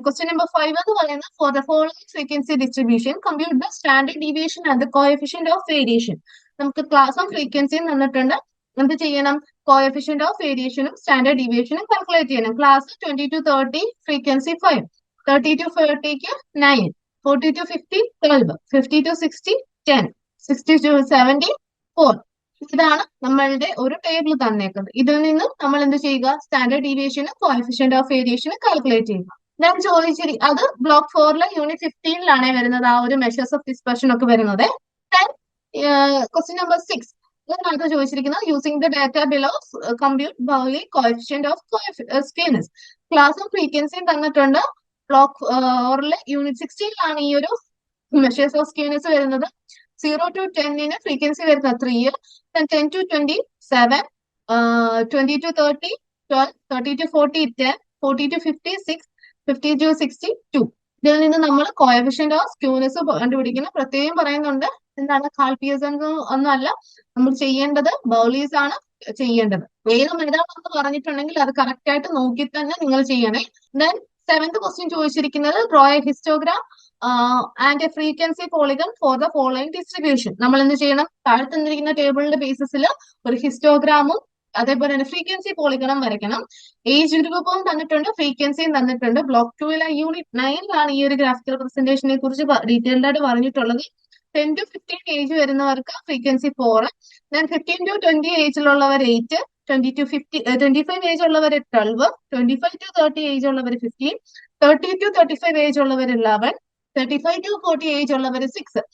ക്വസ്റ്റ്യൻ നമ്പർ 5 എന്ന് പറയുന്നത് for the following frequency distribution compute the standard deviation and the coefficient of variation. നമുക്ക് ക്ലാസും ഫ്രീക്വൻസിയും തന്നിട്ടുണ്ട്. എന്ത് ചെയ്യണം? കോഎഫിഷ്യന്റ് ഓഫ് വേരിയേഷനും സ്റ്റാൻഡേർഡ് ഡീവിയേഷനും കാൽക്കുലേറ്റ് ചെയ്യണം. Class 20 to 30, frequency 5, 30 to 40 9, 40 to 50 12, 50 to 60 10, 60 to 70 4. ഇതാണ് നമ്മളുടെ ഒരു ടേബിൾ തന്നേക്കുന്നത്. ഇതിൽ നിന്നും നമ്മൾ എന്ത് ചെയ്യുക? സ്റ്റാൻഡേർഡ് ഡീവിയേഷനും കോഎഫിഷ്യന്റ് ഓഫ് വേരിയേഷനും കാൽക്കുലേറ്റ് ചെയ്യുക. ഞാൻ ചോദിച്ചിരി അത് ബ്ലോക്ക് 4-ലെ യൂണിറ്റ് 15-ലാണ് വരുന്നത്, ആ ഒരു മെഷേഴ്സ് ഓഫ് ഡിസ്പെർഷൻ ഒക്കെ വരുന്നത്. ക്വസ്റ്റ്യൻ നമ്പർ 6 ഇതിനകത്ത് ചോദിച്ചിരിക്കുന്നത് using the data below compute Bowley coefficient of skewness. ക്ലാസും ഫ്രീക്വൻസിയും തന്നിട്ടുണ്ട്. ബ്ലോക്ക് 4-ലെ യൂണിറ്റ് 16-ലാണ് ഈ ഒരു മെഷേഴ്സ് ഓഫ് സ്ക്യൂനെസ് വരുന്നത്. 0 to 10-ന് ഫ്രീക്വൻസി വരുന്നത് 3, 10 to 20 7, 20 to 30 12, 30 to 40 10, 40 to 50 6, 50 to 60 2. ഇതിൽ നിന്ന് നമ്മൾ കോഎഫിഷ്യന്റ് ഓഫ് സ്ക്യൂനെസ് കണ്ടുപിടിക്കണം. പ്രത്യേകം പറയുന്നുണ്ട്, എന്താണ് കാൽപിയസ് ഒന്നും അല്ല നമ്മൾ ചെയ്യേണ്ടത്, ബൗലീസ് ആണ് ചെയ്യേണ്ടത്. വേഗം ഏതാണെന്ന് പറഞ്ഞിട്ടുണ്ടെങ്കിൽ അത് കറക്റ്റ് ആയിട്ട് നോക്കി തന്നെ നിങ്ങൾ ചെയ്യണേ. ദെൻ 7th ക്വസ്റ്റ്യൻ ചോദിച്ചിരിക്കുന്നത് draw A histogram and A frequency polygon for the following distribution. നമ്മൾ എന്ത് ചെയ്യണം? താഴെ തന്നിരിക്കുന്ന ടേബിളിന്റെ ബേസിസിൽ ഒരു ഹിസ്റ്റോഗ്രാമും അതേപോലെ തന്നെ ഫ്രീക്വൻസി പോളിഗണും വരയ്ക്കണം. ഏജ് ഗ്രൂപ്പും തന്നിട്ടുണ്ട്, ഫ്രീക്വൻസിയും തന്നിട്ടുണ്ട്. ബ്ലോക്ക് 2-ലെ യൂണിറ്റ് 9-ലാണ് ഈ ഒരു ഗ്രാഫിക്കൽ റെപ്രസെന്റേഷനെ കുറിച്ച് ഡീറ്റെയിൽഡ് ആയിട്ട് പറഞ്ഞിട്ടുള്ളത്. 10 to 15 ഏജ് വരുന്നവർക്ക് frequency 4, then 15 to 20 ഏജിലുള്ളവർ 8, 20 to 25 age ഉള്ളവർ 12, 25 to 30 ഏജ് ഉള്ളവർ 15, 30 to 35 ഏജ് ഉള്ളവർ 11, 35 to 40 ഏജ് ഉള്ളവർ 6.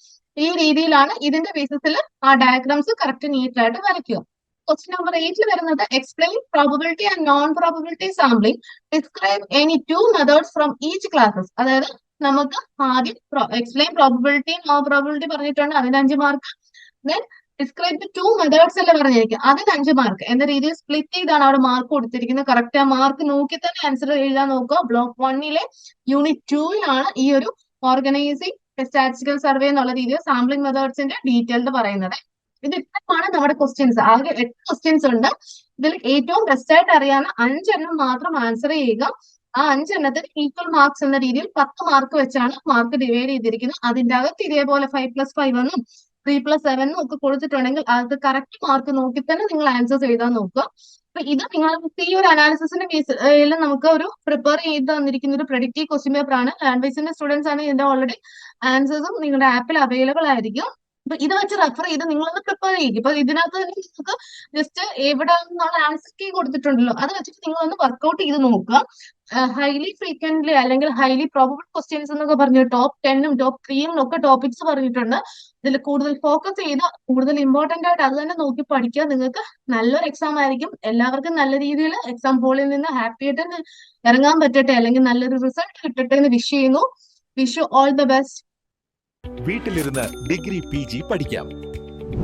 ഈ രീതിയിലാണ് ഇതിന്റെ ബേസിസിൽ ആ ഡയഗ്രാംസ് കറക്റ്റ് നീറ്റ് ആയിട്ട് വരയ്ക്കുക. ക്വസ്റ്റ്യൻ നമ്പർ 8 വരുന്നത് explain probability and non probability sampling, describe any 2 methods from each classes. അതായത് നമുക്ക് ആദ്യം എക്സ്പ്ലെയിൻ പ്രോബബിലിറ്റി നോ പ്രോബബിലിറ്റി പറഞ്ഞിട്ടുണ്ട്, അതിന് 5 mark. Then describe the 2 methods അല്ലേ പറഞ്ഞിരിക്കും, അതിന് 5 മാർക്ക് എന്ന രീതിയിൽ സ്പ്ലിറ്റ് ചെയ്താണ് അവിടെ മാർക്ക് കൊടുത്തിരിക്കുന്നത്. കറക്റ്റ് ആ മാർക്ക് നോക്കി തന്നെ ആൻസർ എഴുതാൻ നോക്കുക. ബ്ലോക്ക് 1-ലെ യൂണിറ്റ് 2-ലാണ് ഈ ഒരു ഓർഗനൈസിങ് സ്റ്റാറ്റിസ്റ്റിക്കൽ സർവേ എന്നുള്ള രീതിയിൽ സാമ്പിളിംഗ് മെത്തേഡ്സിന്റെ ഡീറ്റെയിൽഡ് പറയുന്നത്. ഇത് ഇത്രയാണ് നമ്മുടെ ക്വസ്റ്റ്യൻസ്. ആകെ 8 ക്വസ്റ്റ്യൻസ് ഉണ്ട്. ഇതിൽ ഏറ്റവും ബെസ്റ്റ് ആയിട്ട് അറിയാവുന്ന 5 എണ്ണം മാത്രം ആൻസർ ചെയ്യുക. ആ 5 എണ്ണത്തിന് ഈക്വൽ മാർക്സ് എന്ന രീതിയിൽ 10 മാർക്ക് വെച്ചാണ് മാർക്ക് ഡിവൈഡ് ചെയ്തിരിക്കുന്നത്. അതിന്റെ അകത്ത് ഇതേപോലെ 5+5 എന്നും 3+7 എന്നും ഒക്കെ കൊടുത്തിട്ടുണ്ടെങ്കിൽ അത് കറക്റ്റ് മാർക്ക് നോക്കി തന്നെ നിങ്ങൾ ആൻസേഴ്സ് എഴുതാൻ നോക്കുക. അപ്പൊ ഇത് നിങ്ങൾക്ക് ഈ ഒരു അനാലിസിസിന്റെ ബേസിൽ നമുക്ക് ഒരു പ്രിപ്പയർ ചെയ്ത് തന്നിരിക്കുന്ന ഒരു പ്രെഡിക്റ്റീവ് ക്വസ്റ്റ്യൻ പേപ്പർ ആണ്. ലാൻഡ്വൈസിന്റെ സ്റ്റുഡൻസ് ആണ് ഇതിന്റെ ഓൾറെഡി ആൻസേഴ്സും നിങ്ങളുടെ ആപ്പിൽ അവൈലബിൾ ആയിരിക്കും. അപ്പൊ ഇത് വെച്ച് റെഫർ ചെയ്ത് നിങ്ങളൊന്ന് പ്രിപ്പയർ ചെയ്യും. ഇപ്പൊ ഇതിനകത്ത് തന്നെ നിങ്ങൾക്ക് ജസ്റ്റ് എവിടെ നിന്നുള്ള ആൻസർ കീ കൊടുത്തിട്ടുണ്ടല്ലോ, അത് വെച്ചിട്ട് നിങ്ങളൊന്ന് വർക്ക്ഔട്ട് ചെയ്ത് നോക്കുക. ഹൈലി ഫ്രീക്വന്റ്ലി അല്ലെങ്കിൽ ഹൈലി പ്രോബബിൾ ക്വസ്റ്റ്യൻസ് എന്നൊക്കെ പറഞ്ഞു ടോപ്പ് 10ഉം ടോപ്പ് 3ഉം ഒക്കെ ടോപ്പിക്സ് പറഞ്ഞിട്ടുണ്ട്. ഇതിൽ കൂടുതൽ ഫോക്കസ് ചെയ്ത് കൂടുതൽ ഇമ്പോർട്ടന്റ് ആയിട്ട് അത് തന്നെ നോക്കി പഠിക്കുക. നിങ്ങൾക്ക് നല്ലൊരു എക്സാം ആയിരിക്കും. എല്ലാവർക്കും നല്ല രീതിയിൽ എക്സാം ഹോളിൽ നിന്ന് ഹാപ്പി ആയിട്ട് ഇറങ്ങാൻ പറ്റട്ടെ, അല്ലെങ്കിൽ നല്ലൊരു റിസൾട്ട് കിട്ടട്ടെ എന്ന് വിഷ് ചെയ്യുന്നു. Wish you all the best. വീട്ടിലിരുന്ന് ഡിഗ്രി PG പഠിക്കാം.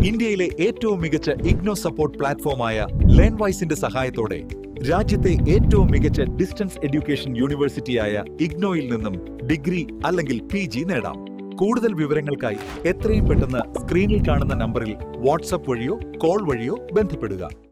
ഇന്ത്യയിലെ ഏറ്റവും മികച്ച ഇഗ്നോ സപ്പോർട്ട് പ്ലാറ്റ്ഫോമായ ലേൺവൈസിന്റെ സഹായത്തോടെ രാജ്യത്തെ ഏറ്റവും മികച്ച ഡിസ്റ്റൻസ് എഡ്യൂക്കേഷൻ യൂണിവേഴ്സിറ്റിയായ ഇഗ്നോയിൽ നിന്നും ഡിഗ്രി അല്ലെങ്കിൽ PG നേടാം. കൂടുതൽ വിവരങ്ങൾക്കായി എത്രയും പെട്ടെന്ന് സ്ക്രീനിൽ കാണുന്ന നമ്പറിൽ വാട്സ്ആപ്പ് വഴിയോ കോൾ വഴിയോ ബന്ധപ്പെടുക.